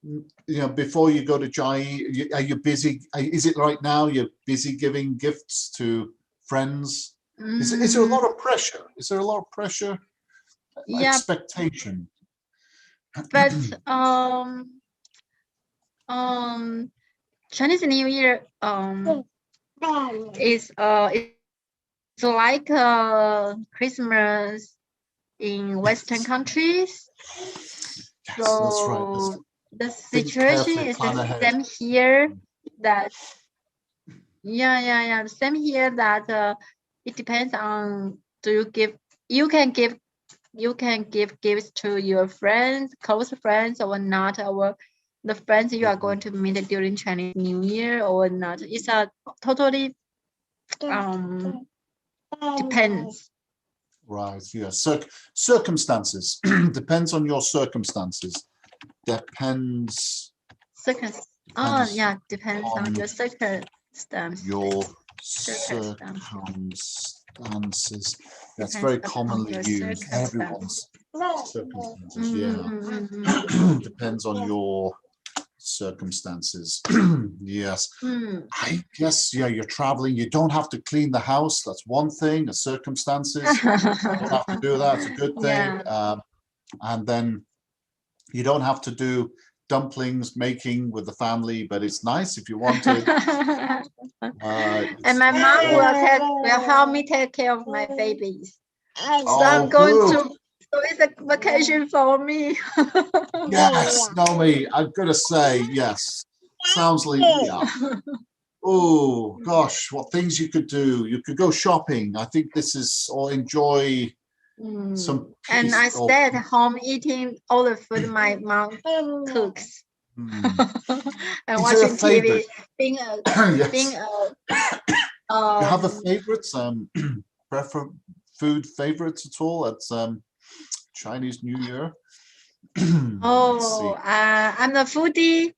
You know, before you go to Jai, are you busy? Is it right now you're busy giving gifts to friends? Is there a lot of pressure? Is there a lot of pressure? Yeah. Expectation. But Chinese New Year is it's like Christmas in Western countries. Yes, so that's right. The situation is the same here. That the same here. That it depends on you can give you can give gifts to your friends, close friends or not, or the friends you are going to meet during Chinese New Year or not. It's a totally depends. Right. Yeah. Circumstances depends on your circumstances. Depends. Yeah, depends on your circumstance. Your Circumstance. circumstances. That's Depends very upon commonly your used. circumstance. Everyone's circumstances. Yeah. Depends on your circumstances. Yes. I guess, yeah, you're traveling. You don't have to clean the house. That's one thing. The circumstances. You don't have to do that. It's a good thing. Yeah. And then you don't have to do dumplings making with the family, but it's nice if you wanted. And my mom will help me take care of my babies. So I'm good. so it's a vacation for me. Yes, Naomi, I've got to say, yes. Sounds like, yeah. Oh, gosh, what things you could do. You could go shopping. I think this is, or enjoy some peace. And I stay at home eating all the food my mom cooks. And watching TV, being a you have a favorites, food favorites at all at Chinese New Year? I'm a foodie.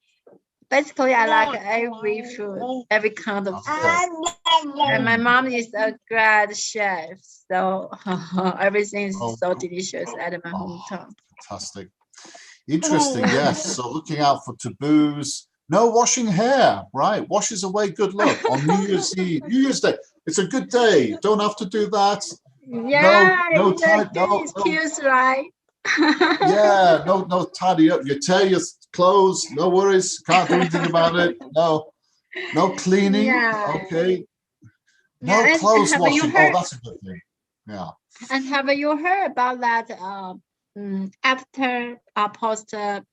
Basically, I like every food, every kind of food. And my mom is a great chef, so everything is so delicious at my hometown. Fantastic. Interesting, yes. So looking out for taboos. No washing hair, right? Washes away good luck on New Year's Eve, New Year's Day. It's a good day. Don't have to do that. Yeah, no time, no excuse, right? Yeah, no tidy up. You tear your clothes, no worries. Can't do anything about it. No cleaning. Yeah. Okay. No clothes washing. Oh, that's a good thing. Yeah. And have you heard about that? After after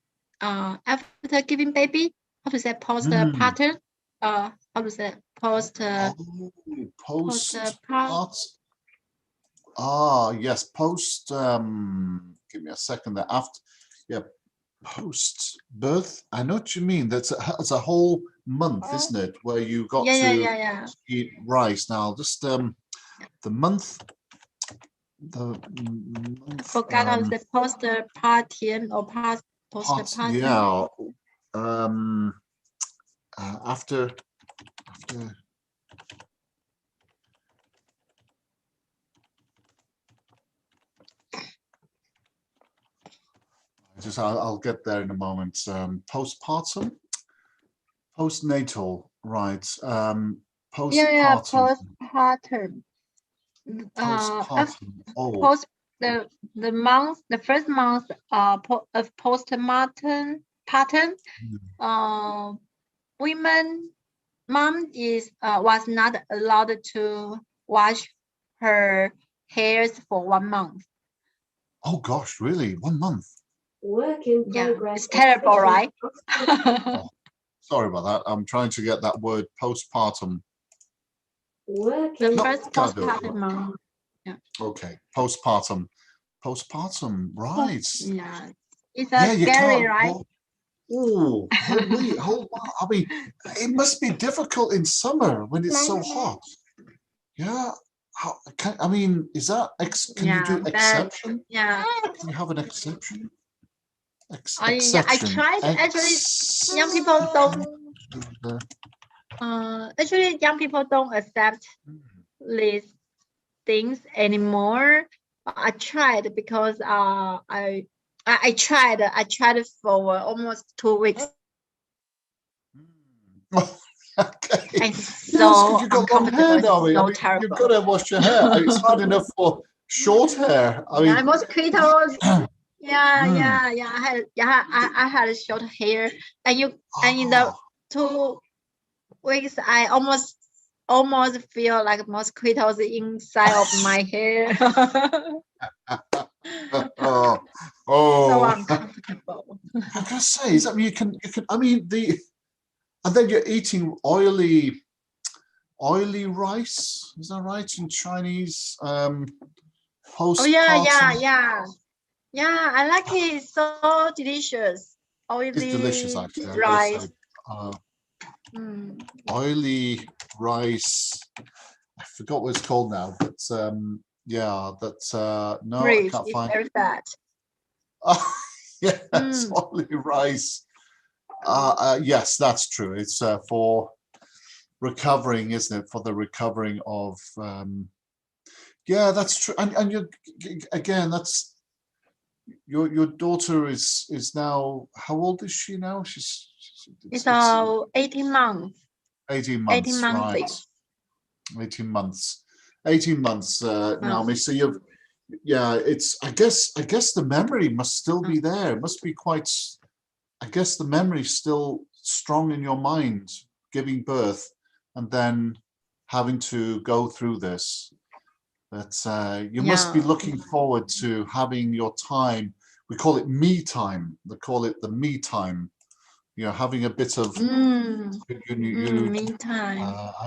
giving baby, how to say postpartum? How to say postpartum? Yes, post. Give me a second. There after, yeah, post birth. I know what you mean. That's a whole month, isn't it? Where you got to eat rice. Now, just the month. Forgot how to say postpartum or postpartum. Yeah. After. I'll get there in a moment. Postpartum, postnatal, right? Postpartum. Postpartum. Postpartum. The first month of postpartum. Mom was not allowed to wash her hairs for 1 month. Oh gosh, really? 1 month? Work in progress. It's terrible, right? Sorry about that. I'm trying to get that word postpartum. The first postpartum month. Yeah. Okay, postpartum. Postpartum, right? Yeah, it's scary, right? Oh, hold on. I mean, it must be difficult in summer when it's so hot. Yeah. I mean, is that can you do exception? Yeah. Can you have an exception? I tried. Actually, young people don't. Actually, young people don't accept these things anymore. I tried because I tried for almost 2 weeks. Okay. And so you got long hair, Naomi. So terrible. You've got to wash your hair. It's hard enough for short hair. I mean, mosquitoes. Yeah. I had short hair, and in the 2 weeks, I almost feel like mosquitoes inside of my hair. So uncomfortable. I gotta say, is that you can? I mean, and then you're eating oily rice. Is that right in Chinese Oh yeah, postpartum. I like it. It's so delicious. It's delicious, Oily actually. I've got to rice. say, oily rice. I forgot what it's called now, but yeah, that's no, I Rich. can't It's find. very fat. Oh, yes, oily rice. Yes, that's true. It's for recovering, isn't it? For the recovering of. Yeah, that's true. And you again, that's your daughter is now. How old is she now? It's it's 18 months. 18 18 months, months. right? 18 months. 18 months, Naomi. So you've, yeah, it's, I guess the memory must still be there. It must be quite, I guess the memory's still strong in your mind, giving birth and then having to go through this. But you must be looking forward to having your time. We call it me time. They call it the me time. You know, having a bit of me time.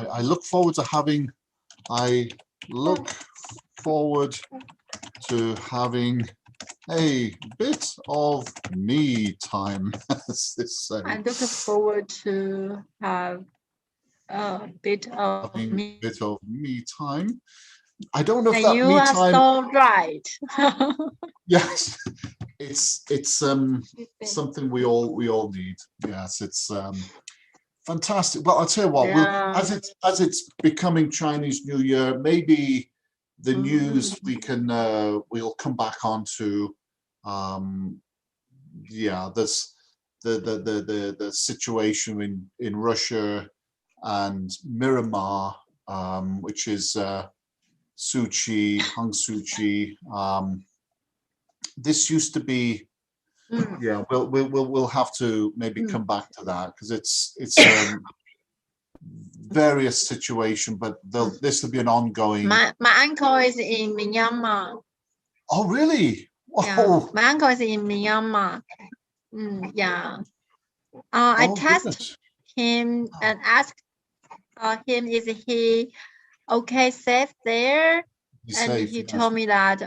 I look forward to having. I look forward to having a bit of me time, as they say. I look forward to have a bit of Having me. a bit of me time. I don't know if And that you me are time. so right. Yes, it's something we all need. Yes, it's fantastic. Well, I'll tell you what. We'll as it's becoming Chinese New Year, maybe the news we can we'll come back on to. Yeah, this the situation in Russia and Myanmar, which is Suu Kyi, Aung Suu Kyi. This used to be. Yeah, we'll have to maybe come back to that because it's various situation, but this will be an ongoing. My uncle is in Myanmar. Oh, really? Yeah, my uncle is in Myanmar. Yeah. I text him and asked him, is he okay, safe there? And he told me that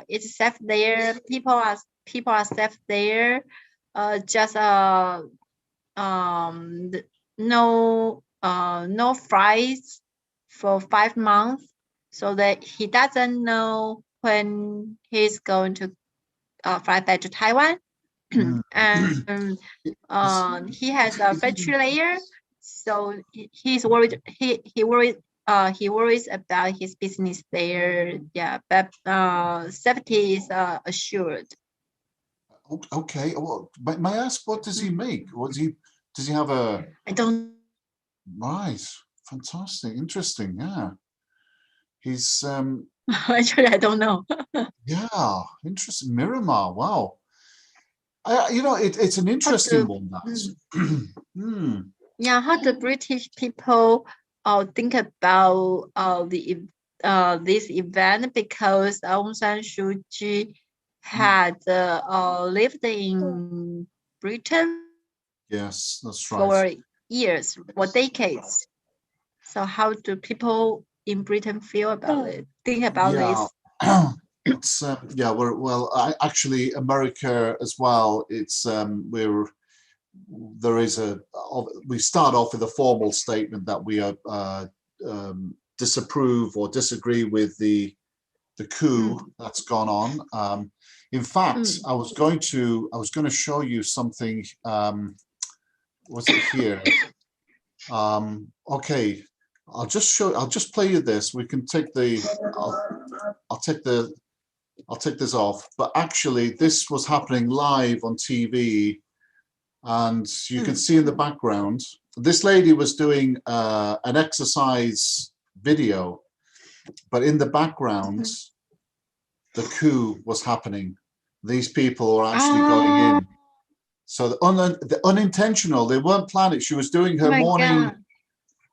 it's safe there. People are safe there. Just no flights for 5 months, so that he doesn't know when he's going to fly back to Taiwan. And he has a ventilator, so he's worried. He worries about his business there. Yeah, but safety is assured. Okay. Well, may I ask, what does he make? Does he have a? I don't. Right. Fantastic. Interesting. Yeah. He's Actually, I don't know. yeah. Interesting. Miramar. Wow. You know, it's an interesting one. That's. Yeah, how the British people think about this event, because Aung San Suu Kyi had lived in Britain. Yes, that's right. For years, for decades. So how do people in Britain feel about it? Think about this? It's yeah. Actually, America as well. It's we start off with a formal statement that we disapprove or disagree with the coup that's gone on. In fact, I was going to show you something. Was it here? Okay, I'll just play you this. We can take I'll take this off. But actually, this was happening live on TV. And you can see in the background, this lady was doing an exercise video, but in the background, the coup was happening. These people are actually going in. So the unintentional, they weren't planning. She was doing her morning. God.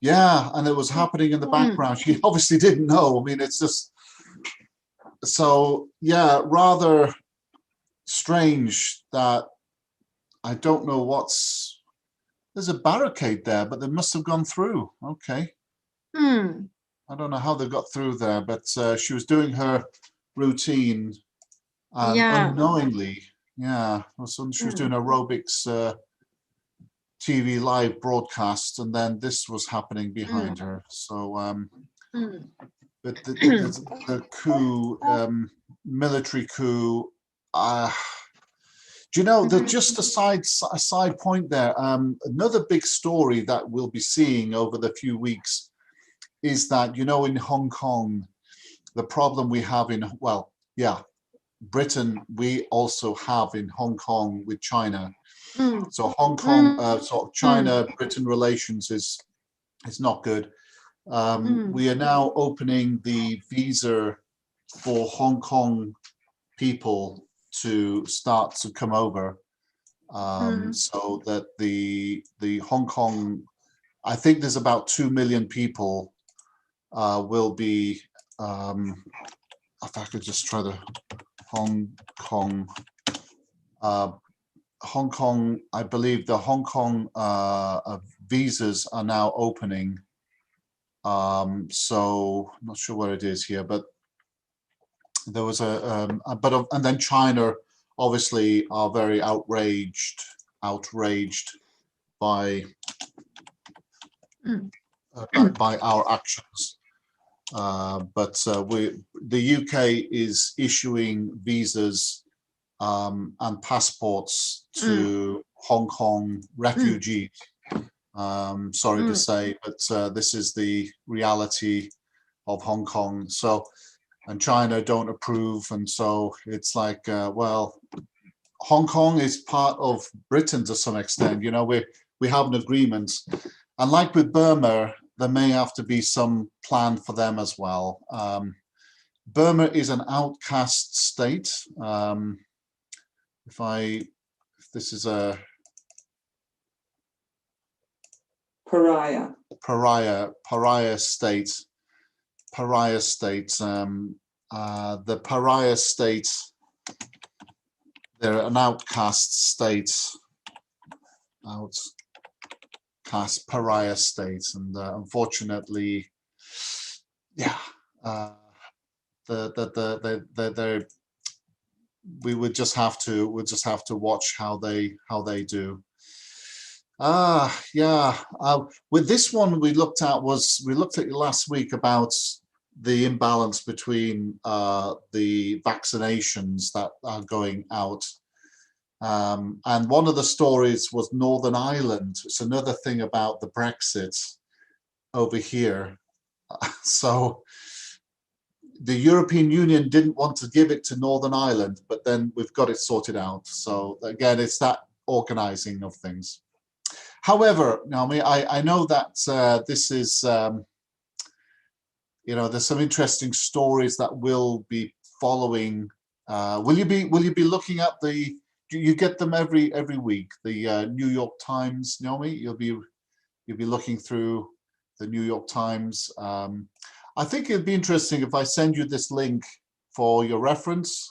Yeah, and it was happening in the background. She obviously didn't know. I mean, it's just, so yeah, rather strange that I don't know there's a barricade there, but they must have gone through. Okay. I don't know how they got through there, but she was doing her routine, and Yeah. unknowingly, yeah, all of a sudden she was doing aerobics TV live broadcast, and then this was happening behind her. So, but the coup, military coup. Do you know, just a side point there, another big story that we'll be seeing over the few weeks is that, you know, in Hong Kong, the problem we have in, well, yeah, Britain, we also have in Hong Kong with China. So Hong Kong, so China-Britain relations is not good. We are now opening the visa for Hong Kong people to start to come over, so that the Hong Kong, I think there's about 2 million people will be, if I could just try to, Hong Kong, I believe the Hong Kong visas are now opening. So I'm not sure where it is here, but there was and then China obviously are very outraged by by our actions. But the UK is issuing visas and passports to Hong Kong refugees. Sorry to say, but this is the reality of Hong Kong. So, and China don't approve, and so it's like, well, Hong Kong is part of Britain to some extent. You know, we have an agreement, and like with Burma, there may have to be some plan for them as well. Burma is an outcast state. If this is a Pariah state. The pariah state, they're an outcast state, pariah state, and unfortunately, yeah, we would just have to watch how they do. Yeah. With this one, we looked at last week about the imbalance between the vaccinations that are going out. And one of the stories was Northern Ireland. It's another thing about the Brexit over here. So the European Union didn't want to give it to Northern Ireland, but then we've got it sorted out. So again, it's that organizing of things. However, Naomi, I know that this is, you know, there's some interesting stories that we'll be following. Will you be looking at the? Do you get them every week? The New York Times, Naomi. You'll be looking through the New York Times. I think it'd be interesting if I send you this link for your reference.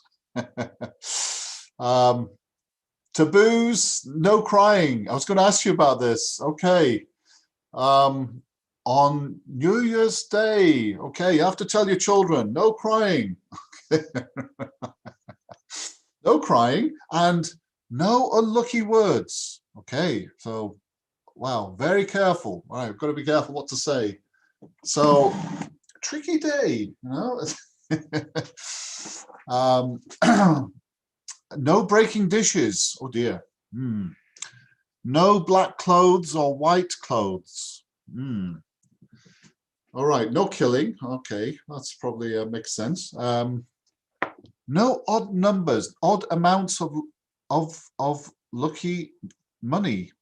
Taboos, no crying. I was going to ask you about this. Okay. On New Year's Day, okay, you have to tell your children, no crying. No crying and no unlucky words. Okay, so, wow, very careful. All right, we've got to be careful what to say. So, tricky day, you know. No breaking dishes. Oh dear. No black clothes or white clothes. All right, no killing. Okay, that's probably makes sense. No odd numbers, odd amounts of lucky money.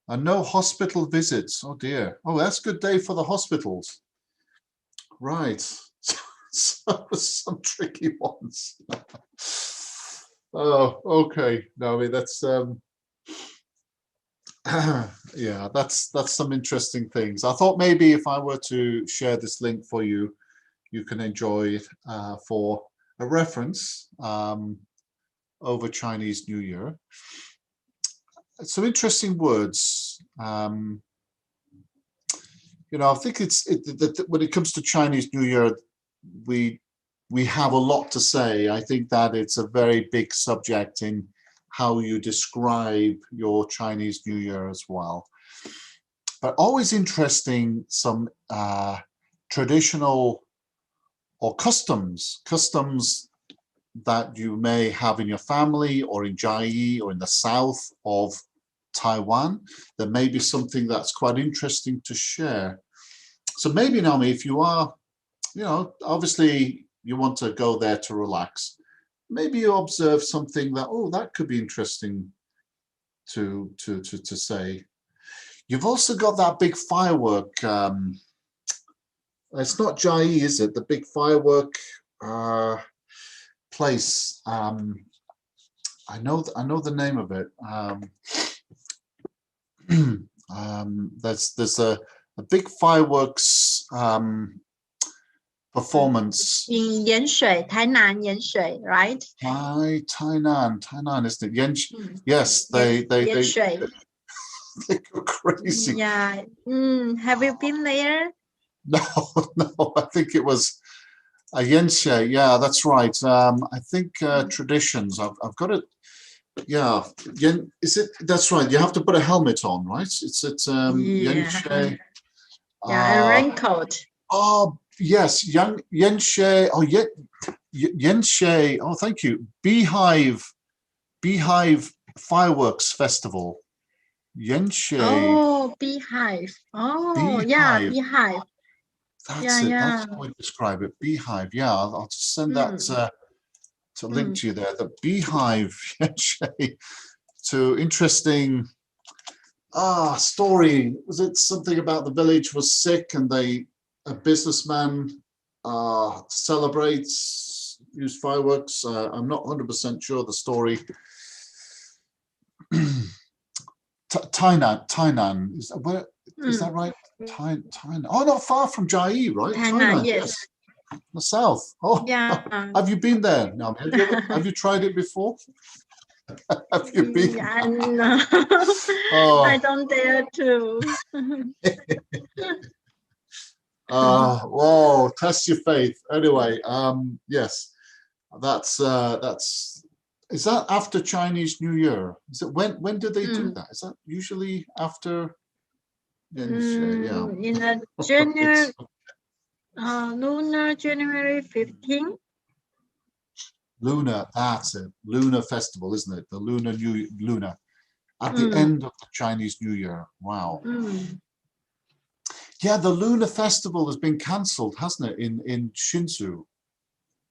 And no hospital visits. Oh dear. Oh, that's a good day for the hospitals. Right. So some tricky ones. Oh, okay. No, I mean that's yeah, that's some interesting things. I thought maybe if I were to share this link for you, you can enjoy it for a reference over Chinese New Year. Some interesting words. You know, I think when it comes to Chinese New Year, we we have a lot to say. I think that it's a very big subject in how you describe your Chinese New Year as well. But always interesting, some traditional or customs that you may have in your family or in Chiayi or in the south of Taiwan. There may be something that's quite interesting to share. So maybe, Naomi, if you are, you know, obviously you want to go there to relax, maybe you observe something that, oh, that could be interesting to say. You've also got that big firework. It's not Chiayi, is it? The big firework place. I know the name of it. There's a big fireworks performance in Yanshui, Tainan, Yanshui, right? Tainan, isn't it? Yes, they go crazy. Yeah. Have you been there? No, I think it was a Yanshui. Yeah, that's right. I think traditions. I've got it. Yeah, is it? That's right. You have to put a helmet on, right? It's Yanshui. Yeah, a raincoat. Oh yes, Yanshui. Oh Yanshui. Oh, thank you. Beehive Fireworks Festival. Yanshui. Oh, beehive. Oh, yeah, beehive. That's it. That's how I describe it. Beehive. Yeah, I'll just send that to link to you there. The beehive. Yanshui. To interesting story. Was it something about the village was sick and a businessman celebrates, use fireworks? I'm not 100% sure the story. Tainan, is that right? Tainan. Oh, not far from Chiayi, right? Tainan, yes. The south. Oh, yeah. Have you been there? No, have you tried it before? Have you been? Yeah, no. I don't dare to. Whoa, test your faith. Anyway, yes, that's is that after Chinese New Year? Is it when do they do that? Is that usually after? Yeah. In the January, lunar January 15th. Lunar, that's it. Lunar festival, isn't it? The lunar at the end of the Chinese New Year. Wow. Yeah, the lunar festival has been cancelled, hasn't it? In Shinsu.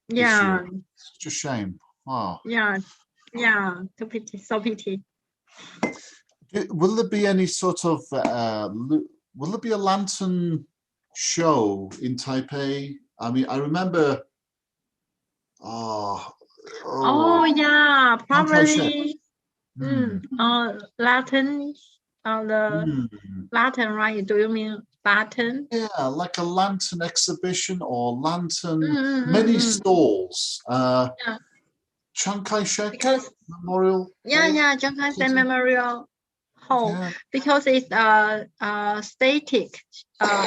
Yeah. Such a shame. Wow. Yeah. So pity. Will there be any sort of will there be a lantern show in Taipei? I mean, I remember. Yeah, probably. Latin, the Latin, right? Do you mean Latin? Yeah, like a lantern exhibition or lantern, many stalls. Chiang Kai-shek Memorial. Yeah, Chiang Kai-shek Memorial Hall, because it's a static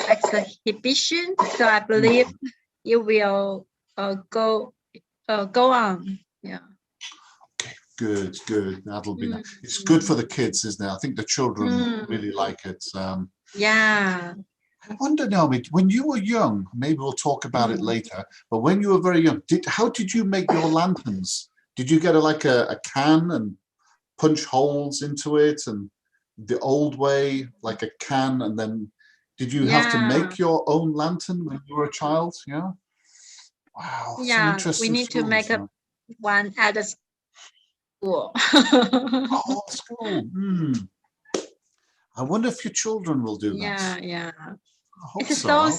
exhibition. So I believe it will go on. Yeah. Okay, good. That'll be nice. It's good for the kids, isn't it? I think the children really like it. Yeah. I wonder, Naomi, when you were young, maybe we'll talk about it later, but when you were very young, how did you make your lanterns? Did you get a can and punch holes into it, and the old way, like a can, and then did you have to make your own lantern when you were a child? Yeah. Wow. Yeah, we need to make one at the school. School. I wonder if your children will do that. Yeah. I hope so.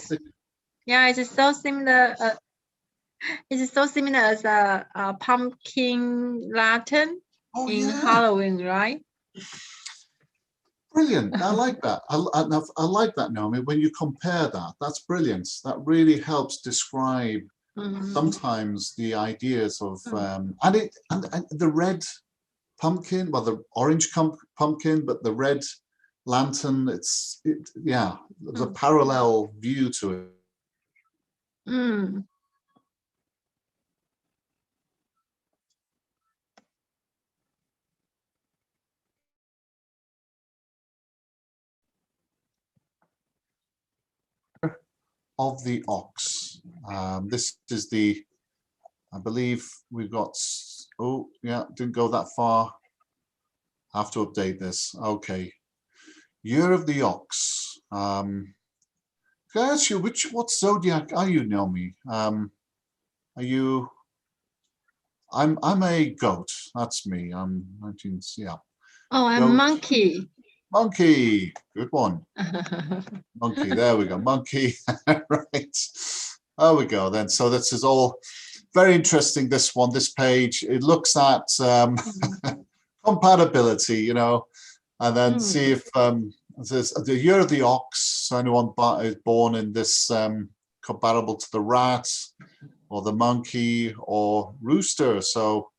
Yeah, it's so similar. It's so similar as a pumpkin lantern in Halloween, right? Brilliant. I like that. I like that, Naomi. When you compare that, that's brilliant. That really helps describe sometimes the ideas of and the red pumpkin, well, the orange pumpkin, but the red lantern. There's a parallel view to it. of the Ox. This is the, I believe we've got, oh yeah, didn't go that far. I have to update this. Okay. Year of the Ox. Can I ask you, what zodiac are you, Naomi? Are you, I'm a goat. That's me. I'm 19, yeah. Oh, I'm Goat. monkey. Monkey. Good one. Monkey. There we go. Monkey. Right. There we go then. So this is all very interesting. This one, this page, it looks at compatibility, you know, and then see if there's the year of the Ox. So anyone is born in this compatible to the rat or the monkey or rooster. So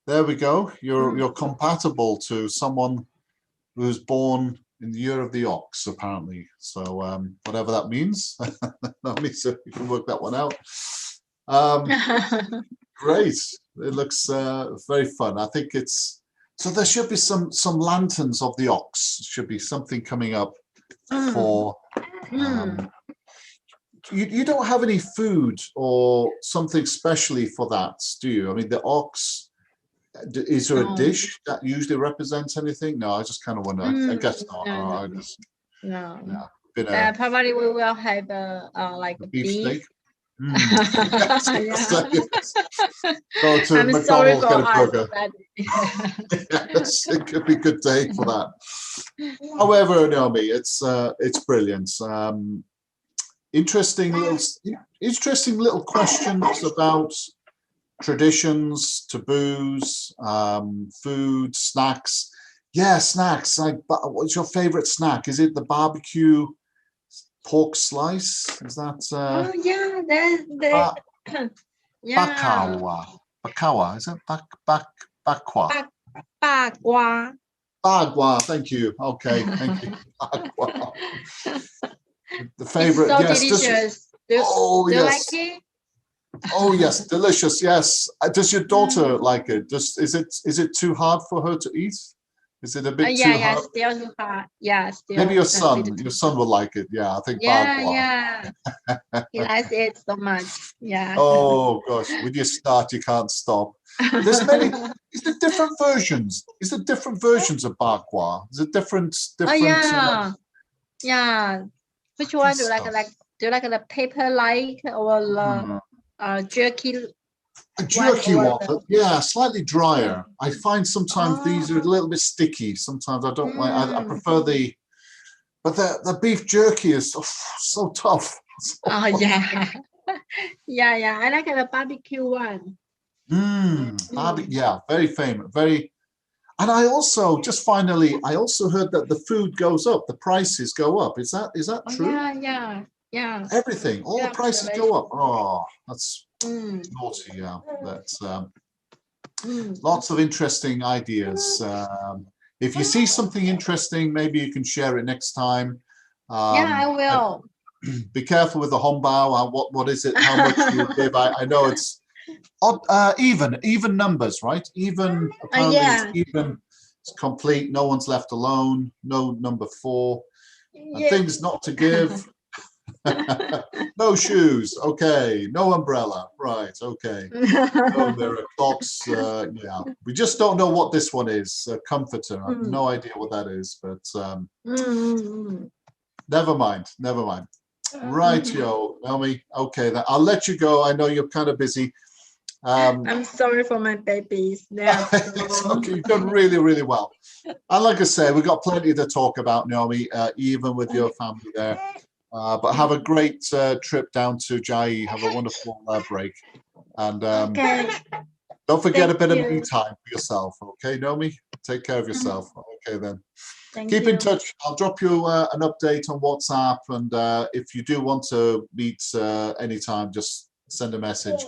there we go. You're compatible to someone who's born in the year of the Ox, apparently. So whatever that means, that means that you can work that one out. Great. It looks very fun. I think it's, so there should be some lanterns of the Ox. Should be something coming up for. You don't have any food or something specially for that, do you? I mean, the Ox. Is there a dish that usually represents anything? No, I just kind of wonder. I guess not. No. Yeah, probably we will have like a beef steak. Yes. Go to I'm McDonald's, sorry get a for burger. us, Yes, it could be a good day for that. However, Naomi, it's brilliant. Interesting little questions about traditions, taboos, food, snacks. Yeah, snacks. What's your favorite snack? Is it the barbecue pork slice? Is that? Oh yeah, yeah. Bakawa. Is it bakwa? Bagua. Bagua. Thank you. Okay, thank you. Bagua. The favorite. It's so delicious. Do you like it? Oh yes, delicious. Yes. Does your daughter like it? Is it too hard for her to eat? Is it a bit too hard? Still too hard. Yeah, still. Maybe your son will like it. Yeah, I think. Yeah. He likes it so much. Yeah. Oh gosh, when you start, you can't stop. There's many. Is there different versions? Is there different versions of bakwa? Is it different? Oh yeah. Yeah. Which one do you like? Do you like the paper-like or the jerky? A jerky one, yeah, slightly drier. I find sometimes these are a little bit sticky. Sometimes I don't like. I prefer but the beef jerky is so tough. Yeah. Yeah. I like the barbecue one. Yeah, very famous, very. And I also finally heard that the food goes up, the prices go up. Is that true? Yeah. Everything, all the prices go up. Oh, that's naughty. Yeah, that's lots of interesting ideas. If you see something interesting, maybe you can share it next time. I will. Be careful with the hongbao. What is it? How much do you give? I know it's odd, even numbers, right? Even apparently it's even. It's complete. No one's left alone. No number 4. And things not to give. No shoes. Okay. No umbrella. Right. Okay. No mirror. Clocks. Yeah. We just don't know what this one is. A comforter. I have no idea what that is. But never mind. Right, yo, Naomi. Okay. Then I'll let you go. I know you're kind of busy. I'm sorry for my babies. It's okay. You've done really, really well. And like I say, we've got plenty to talk about, Naomi, even with your family there. But have a great trip down to Jai. Have a wonderful break. And don't forget a bit of me time for yourself. Okay, Naomi? Take care of yourself. Okay, then. Keep in touch. I'll drop you an update on WhatsApp. And if you do want to meet anytime, just send a message.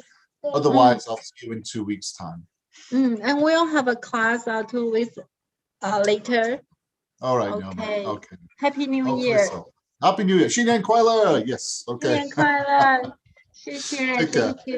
Otherwise, I'll see you in 2 weeks' time. And we'll have a class 2 weeks later. All right, okay. Okay. Happy New Hopefully Year. So. Happy New Year. 新年快乐. Yes. Okay. 新年快乐. 谢谢. Thank you.